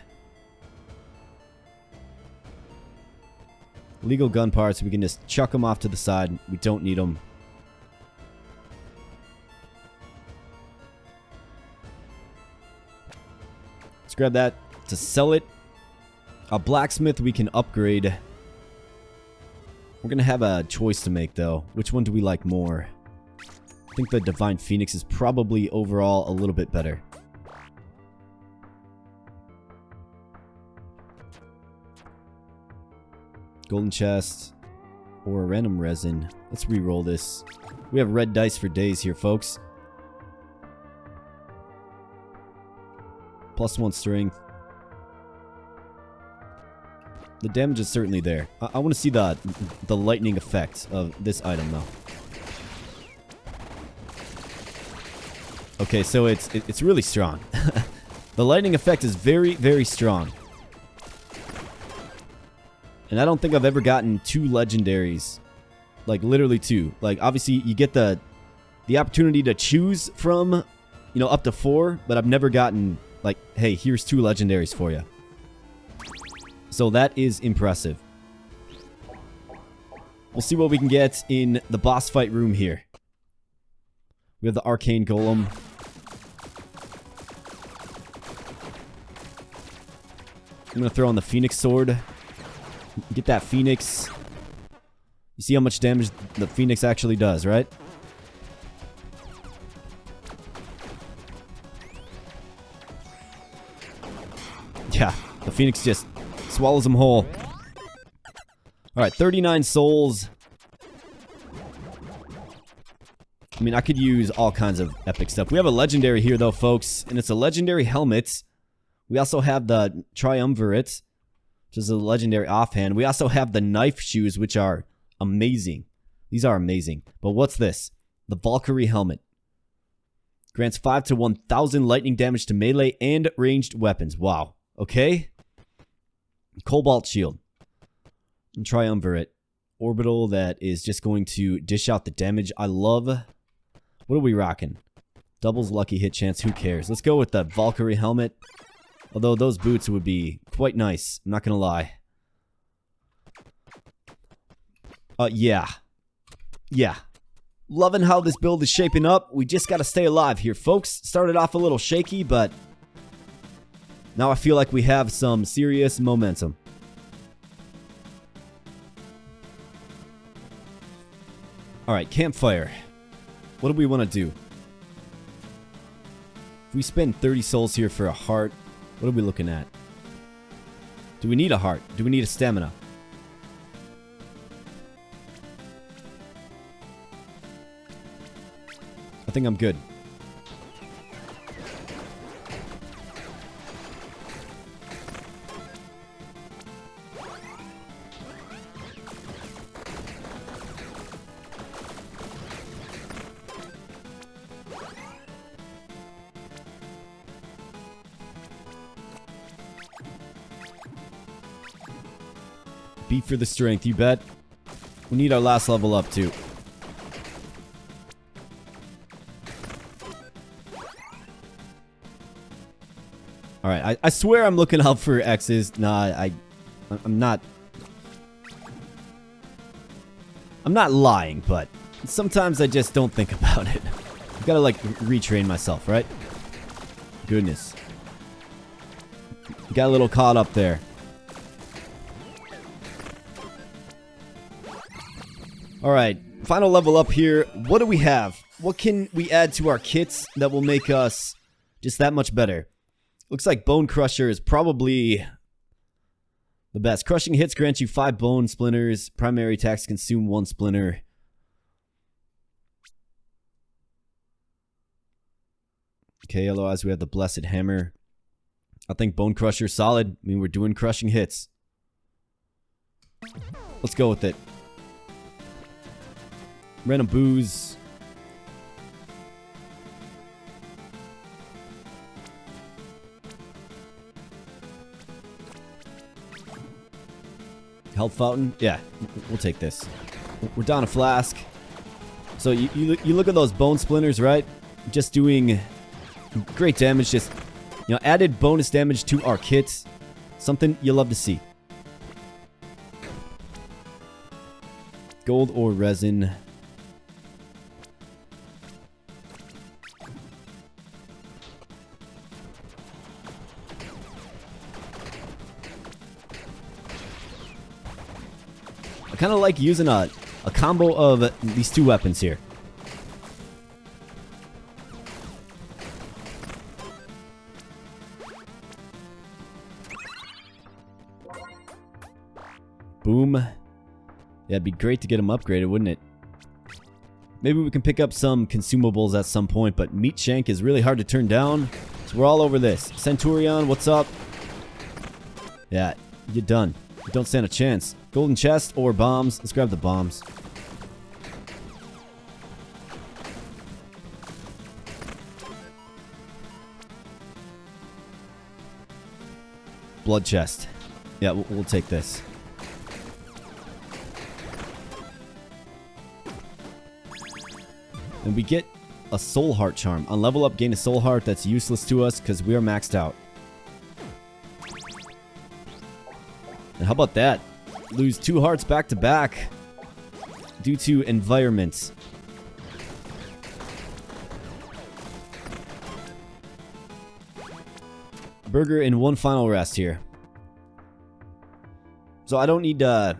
Legal gun parts. We can just chuck them off to the side. We don't need them. Let's grab that to sell it. A blacksmith we can upgrade. We're going to have a choice to make, though. Which one do we like more? I think the Divine Phoenix is probably overall a little bit better. Golden chest or a random resin. Let's re-roll this. We have red dice for days here, folks. +1 strength. The damage is certainly there. I want to see the lightning effect of this item, though. Okay, so it's really strong. The lightning effect is very, very strong. And I don't think I've ever gotten 2 legendaries. Like, literally 2. Like, obviously, you get the opportunity to choose from, you know, up to 4. But I've never gotten, like, hey, here's 2 legendaries for you. So that is impressive. We'll see what we can get in the boss fight room here. We have the Arcane Golem. I'm going to throw on the Phoenix Sword. Get that Phoenix. You see how much damage the Phoenix actually does, right? Yeah, the Phoenix just swallows them whole. Alright, 39 souls. I mean, I could use all kinds of epic stuff. We have a legendary here, though, folks. And it's a legendary helmet. We also have the Triumvirate, which is a legendary offhand. We also have the knife shoes, which are amazing. These are amazing. But what's this? The Valkyrie helmet. Grants 5 to 1,000 lightning damage to melee and ranged weapons. Wow. Okay. Cobalt shield. And Triumvirate. Orbital that is just going to dish out the damage. I love... What are we rocking? Doubles lucky hit chance. Who cares? Let's go with the Valkyrie helmet. Although those boots would be quite nice. I'm not going to lie. Yeah. Yeah. Loving how this build is shaping up. We just got to stay alive here, folks. Started off a little shaky, but... now I feel like we have some serious momentum. Alright, campfire. What do we want to do? If we spend 30 souls here for a heart, what are we looking at? Do we need a heart? Do we need a stamina? I think I'm good. Beat for the strength, you bet. We need our last level up, too. Alright, I swear I'm looking out for X's. Nah, I'm not... I'm not lying, but sometimes I just don't think about it. I've got to, like, retrain myself, right? Goodness. Got a little caught up there. Alright, final level up here. What do we have? What can we add to our kits that will make us just that much better? Looks like Bone Crusher is probably the best. Crushing hits grant you 5 bone splinters. Primary attacks consume 1 splinter. Okay, otherwise we have the Blessed Hammer. I think Bone Crusher is solid. I mean, we're doing crushing hits. Let's go with it. Random booze. Health fountain. Yeah, we'll take this. We're down a flask. So you look at those bone splinters, right? Just doing great damage. Just, you know, added bonus damage to our kits. Something you love to see. Gold or resin. I kind of like using a combo of these two weapons here. Boom. Yeah, it'd be great to get them upgraded, wouldn't it? Maybe we can pick up some consumables at some point, but Meat Shank is really hard to turn down. So we're all over this. Centurion, what's up? Yeah, you're done. You don't stand a chance. Golden chest or bombs? Let's grab the bombs. Blood chest. Yeah, we'll take this. And we get a soul heart charm. On level up, gain a soul heart that's useless to us because we are maxed out. And how about that? Lose 2 hearts back to back due to environments. Burger and 1 final rest here. So I don't need to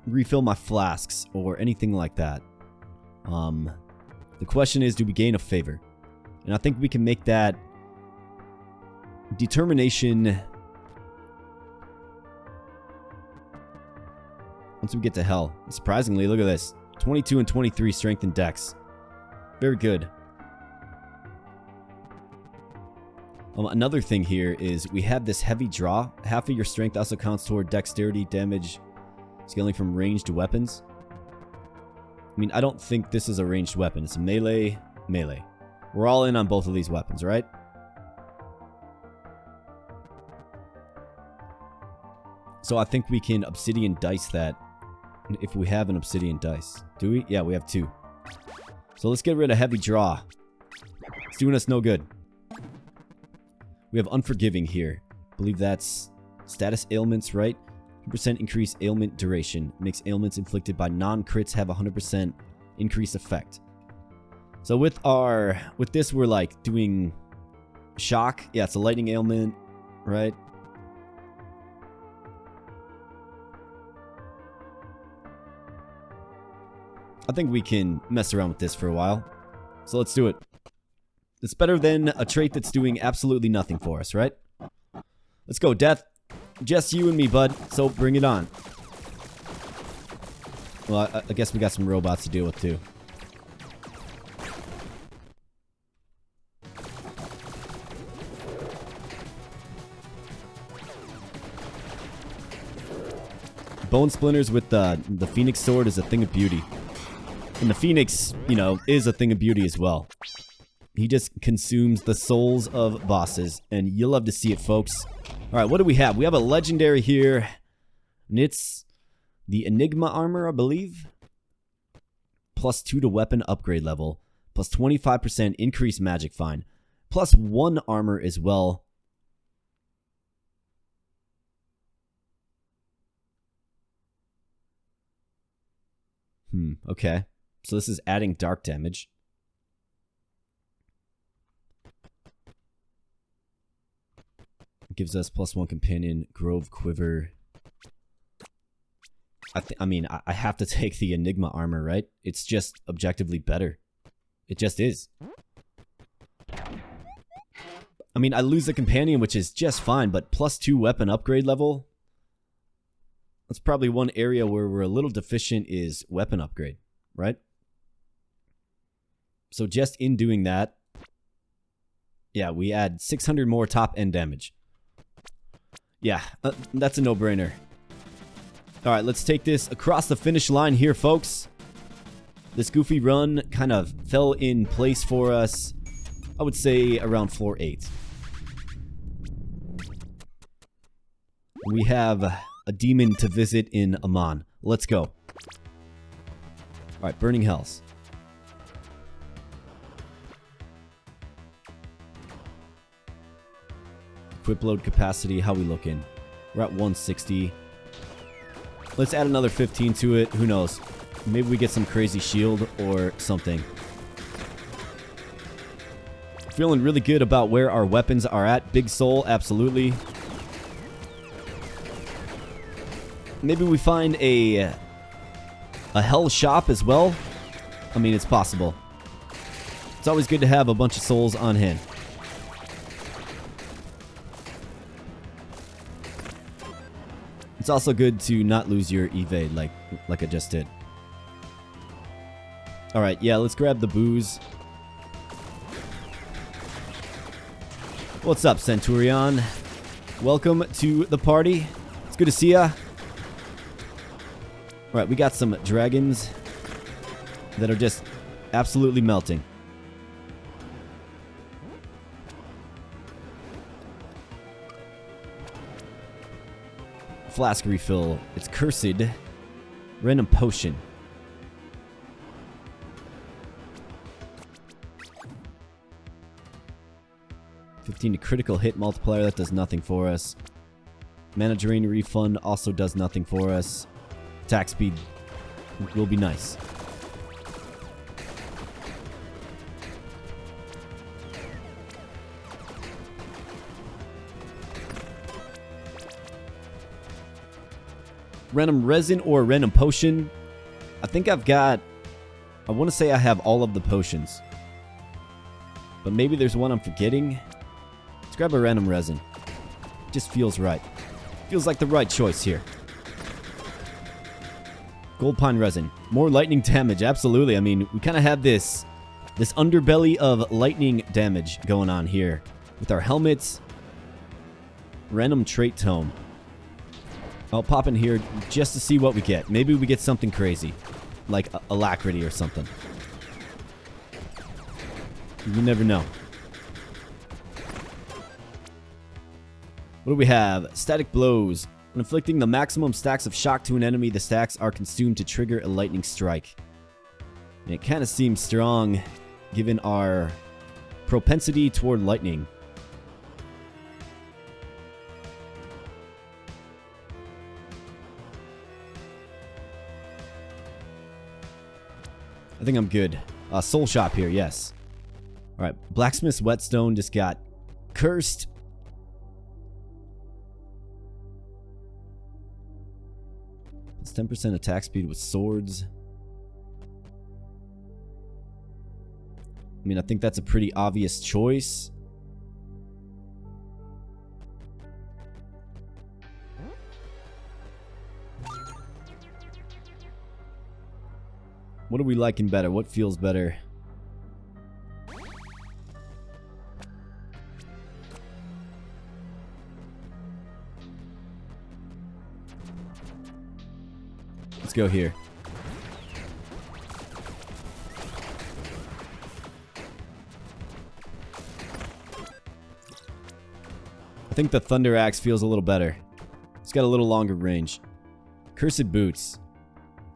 refill my flasks or anything like that. The question is, do we gain a favor? And I think we can make that determination once we get to hell. Surprisingly, look at this. 22 and 23 strength and dex. Very good. Another thing here is we have this heavy draw. Half of your strength also counts toward dexterity damage scaling from ranged weapons. I mean, I don't think this is a ranged weapon. It's a melee. We're all in on both of these weapons, right? So I think we can obsidian dice that if we have an obsidian dice. Do we? Yeah, we have 2. So let's get rid of heavy draw. It's doing us no good. We have unforgiving here. I believe that's status ailments, right? 100% increase ailment duration. Makes ailments inflicted by non-crits have 100% increase effect. So with this we're like doing shock. Yeah, it's a lightning ailment, right? I think we can mess around with this for a while. So let's do it. It's better than a trait that's doing absolutely nothing for us, right? Let's go, Death. Just you and me, bud. So bring it on. Well, I guess we got some robots to deal with, too. Bone splinters with the Phoenix sword is a thing of beauty. And the Phoenix, you know, is a thing of beauty as well. He just consumes the souls of bosses, and you'll love to see it, folks. Alright, what do we have? We have a legendary here, and it's the Enigma armor, I believe. +2 to weapon upgrade level, plus 25% increased magic find, plus 1 armor as well. Okay. So this is adding dark damage. Gives us +1 companion, Grove Quiver. I mean, I have to take the Enigma armor, right? It's just objectively better. It just is. I mean, I lose the companion, which is just fine, but +2 weapon upgrade level? That's probably one area where we're a little deficient is weapon upgrade, right? So just in doing that, yeah, we add 600 more top end damage. Yeah, that's a no-brainer. Alright, let's take this across the finish line here, folks. This goofy run kind of fell in place for us, I would say around floor 8. We have a demon to visit in Amon. Let's go. Alright, Burning Hells. Equip load capacity, how we looking? We're at 160. Let's add another 15 to it. Who knows? Maybe we get some crazy shield or something. Feeling really good about where our weapons are at. Big soul, absolutely. Maybe we find a hell shop as well. I mean, it's possible. It's always good to have a bunch of souls on hand. It's also good to not lose your evade like I just did. Alright, yeah, let's grab the booze. What's up, Centurion? Welcome to the party. It's good to see ya. Alright, we got some dragons that are just absolutely melting. Flask refill. It's cursed. Random potion. To critical hit multiplier, that does nothing for us. Mana drain refund also does nothing for us. Attack speed will be nice. Random resin or random potion. I think I've got... I want to say I have all of the potions. But maybe there's one I'm forgetting. Let's grab a random resin. Just feels right. Feels like the right choice here. Gold pine resin. More lightning damage, absolutely. I mean, we kind of have this underbelly of lightning damage going on here. With our helmets. Random trait tome. I'll pop in here just to see what we get. Maybe we get something crazy. Like alacrity or something. You never know. What do we have? Static blows. When inflicting the maximum stacks of shock to an enemy, the stacks are consumed to trigger a lightning strike. And it kind of seems strong given our propensity toward lightning. I think I'm good. Soul shop here, yes. Alright, Blacksmith's Whetstone just got cursed. It's 10% attack speed with swords. I mean, I think that's a pretty obvious choice. What are we liking better? What feels better? Let's go here. I think the Thunder Axe feels a little better. It's got a little longer range. Cursed Boots.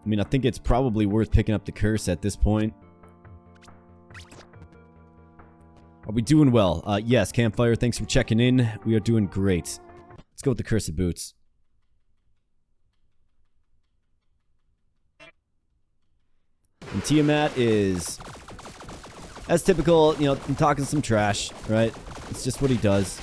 I mean, I think it's probably worth picking up the curse at this point. Are we doing well? Yes, Campfire, thanks for checking in. We are doing great. Let's go with the Cursed Boots. And Tiamat is, as typical, you know, talking some trash, right? It's just what he does.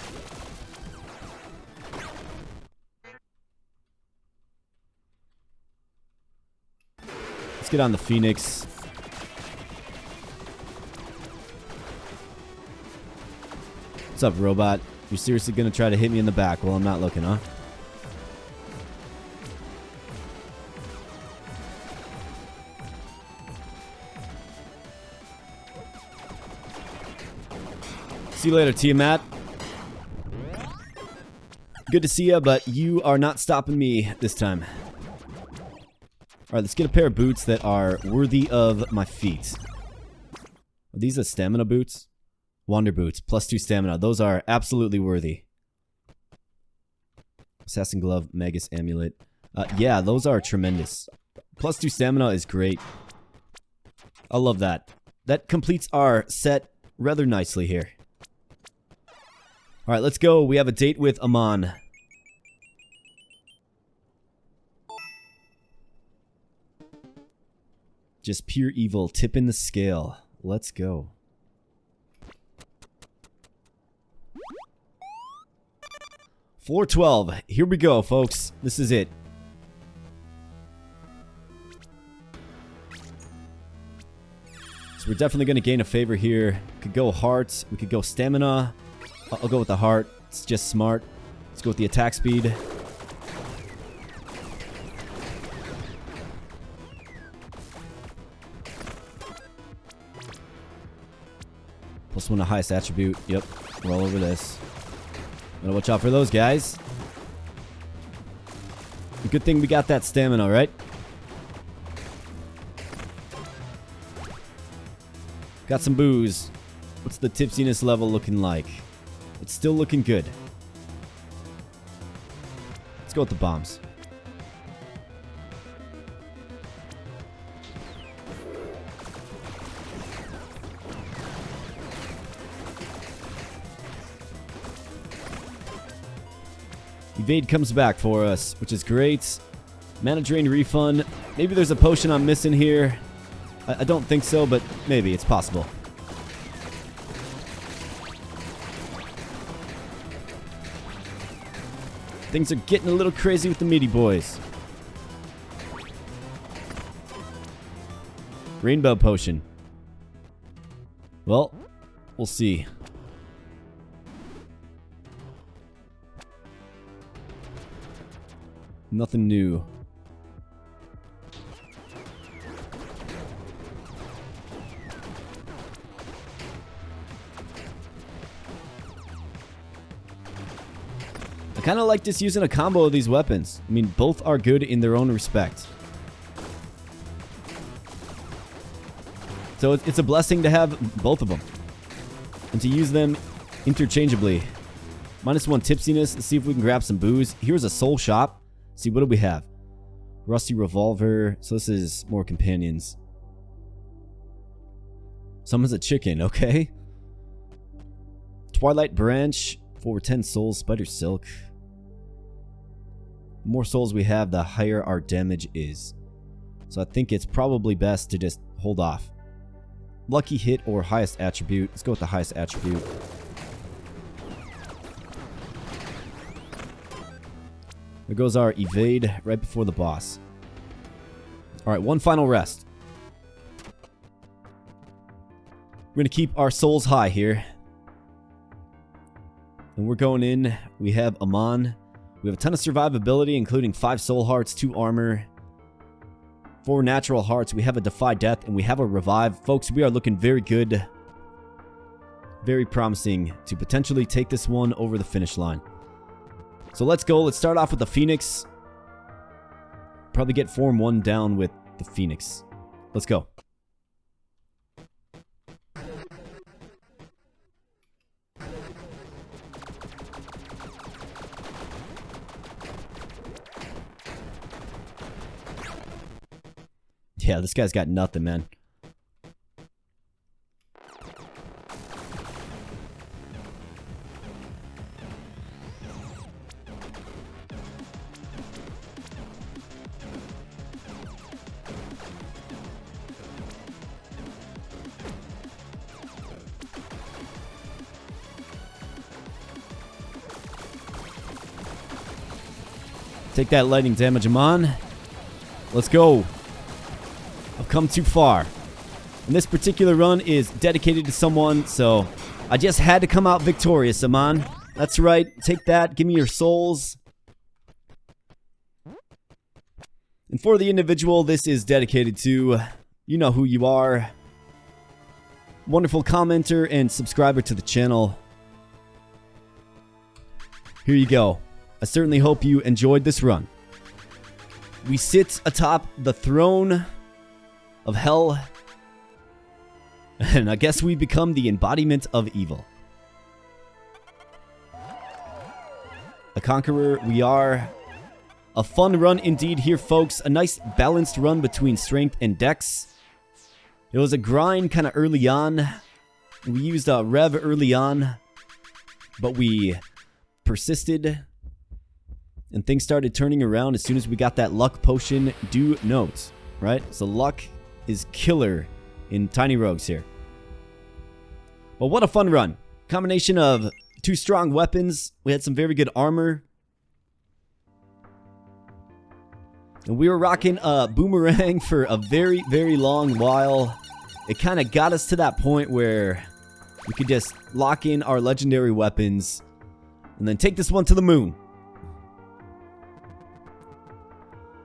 Let's get on the Phoenix. What's up, robot? You're seriously gonna try to hit me in the back while I'm not looking, huh? See you later, Tiamat. Good to see ya, but you are not stopping me this time. Alright, let's get a pair of boots that are worthy of my feet. Are these the stamina boots? Wander boots, +2 stamina. Those are absolutely worthy. Assassin Glove, Magus Amulet. Yeah, those are tremendous. +2 stamina is great. I love that. That completes our set rather nicely here. Alright, let's go. We have a date with Aman. Just pure evil. Tip in the scale. Let's go. Floor 12. Here we go, folks. This is it. So we're definitely going to gain a favor here. Could go heart. We could go stamina. I'll go with the heart. It's just smart. Let's go with the attack speed. +1 to highest attribute. Yep. We're all over this. Gotta watch out for those guys. Good thing we got that stamina, right? Got some booze. What's the tipsiness level looking like? It's still looking good. Let's go with the bombs. Evade comes back for us, which is great. Mana drain refund. Maybe there's a potion I'm missing here. I don't think so, but maybe. It's possible. Things are getting a little crazy with the meaty boys. Rainbow potion. Well, we'll see. Nothing new. I kind of like just using a combo of these weapons. I mean, both are good in their own respect. So it's a blessing to have both of them. And to use them interchangeably. -1 tipsiness. Let's see if we can grab some booze. Here's a soul shop. See, what do we have? Rusty revolver. So this is more companions. Someone's a chicken, okay. Twilight branch. 410 souls. Spider silk. The more souls we have, the higher our damage is. So I think it's probably best to just hold off. Lucky hit or highest attribute. Let's go with the highest attribute. There goes our evade right before the boss. Alright, one final rest. We're going to keep our souls high here. And we're going in. We have Aman. We have a ton of survivability, including 5 soul hearts, 2 armor, 4 natural hearts. We have a defy death, and we have a revive. Folks, we are looking very good. Very promising to potentially take this one over the finish line. So let's go. Let's start off with the Phoenix. Probably get form 1 down with the Phoenix. Let's go. Yeah, this guy's got nothing, man. Take that lightning damage, Aman. Let's go. I've come too far. And this particular run is dedicated to someone, so I just had to come out victorious, Aman. That's right. Take that. Give me your souls. And for the individual this is dedicated to, you know who you are. Wonderful commenter and subscriber to the channel. Here you go. I certainly hope you enjoyed this run. We sit atop the throne of hell, and I guess we become the embodiment of evil. a conqueror. We are. A fun run indeed here, folks. A nice balanced run between strength and dex. It was a grind kind of early on. We used a rev early on, but we persisted, and things started turning around as soon as we got that luck potion. Do note, right? So luck is killer in TinyRogues here. But what a fun run. Combination of 2 strong weapons. We had some very good armor. And we were rocking a boomerang for a very, very long while. It kind of got us to that point where we could just lock in our legendary weapons and then take this one to the moon.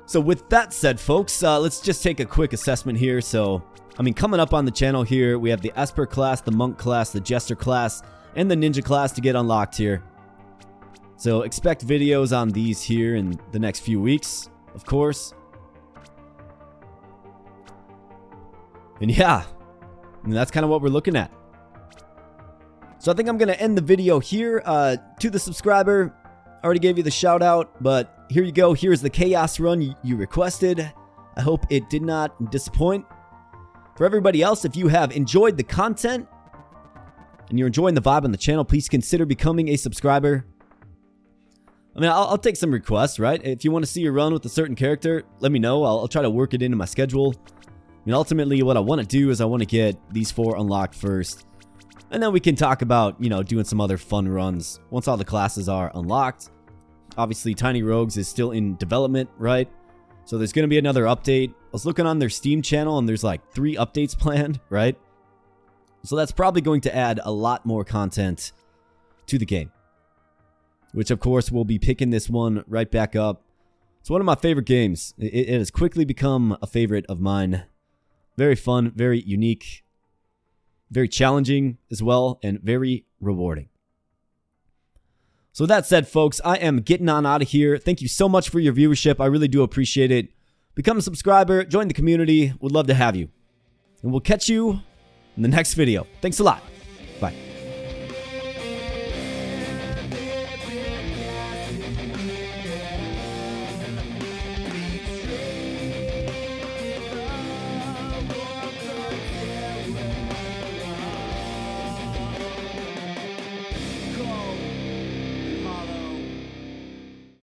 So with that said, folks, let's just take a quick assessment here. So, I mean, coming up on the channel here, we have the Esper class, the Monk class, the Jester class, and the Ninja class to get unlocked here. So expect videos on these here in the next few weeks, of course. And yeah, that's kind of what we're looking at. So I think I'm going to end the video here. To the subscriber, I already gave you the shout out, but here you go. Here's the chaos run you requested. I hope it did not disappoint. For everybody else, if you have enjoyed the content and you're enjoying the vibe on the channel, please consider becoming a subscriber. I mean, I'll take some requests, right? If you want to see a run with a certain character, let me know. I'll try to work it into my schedule. I mean, ultimately, what I want to do is I want to get these 4 unlocked first. And then we can talk about, you know, doing some other fun runs once all the classes are unlocked. Obviously, TinyRogues is still in development, right? So there's going to be another update. I was looking on their Steam channel and there's like 3 updates planned, right? So that's probably going to add a lot more content to the game. Which, of course, we'll be picking this one right back up. It's one of my favorite games. It has quickly become a favorite of mine. Very fun, very unique. Very challenging as well, and very rewarding. So that said, folks, I am getting on out of here. Thank you so much for your viewership. I really do appreciate it. Become a subscriber, join the community. Would love to have you. And we'll catch you in the next video. Thanks a lot.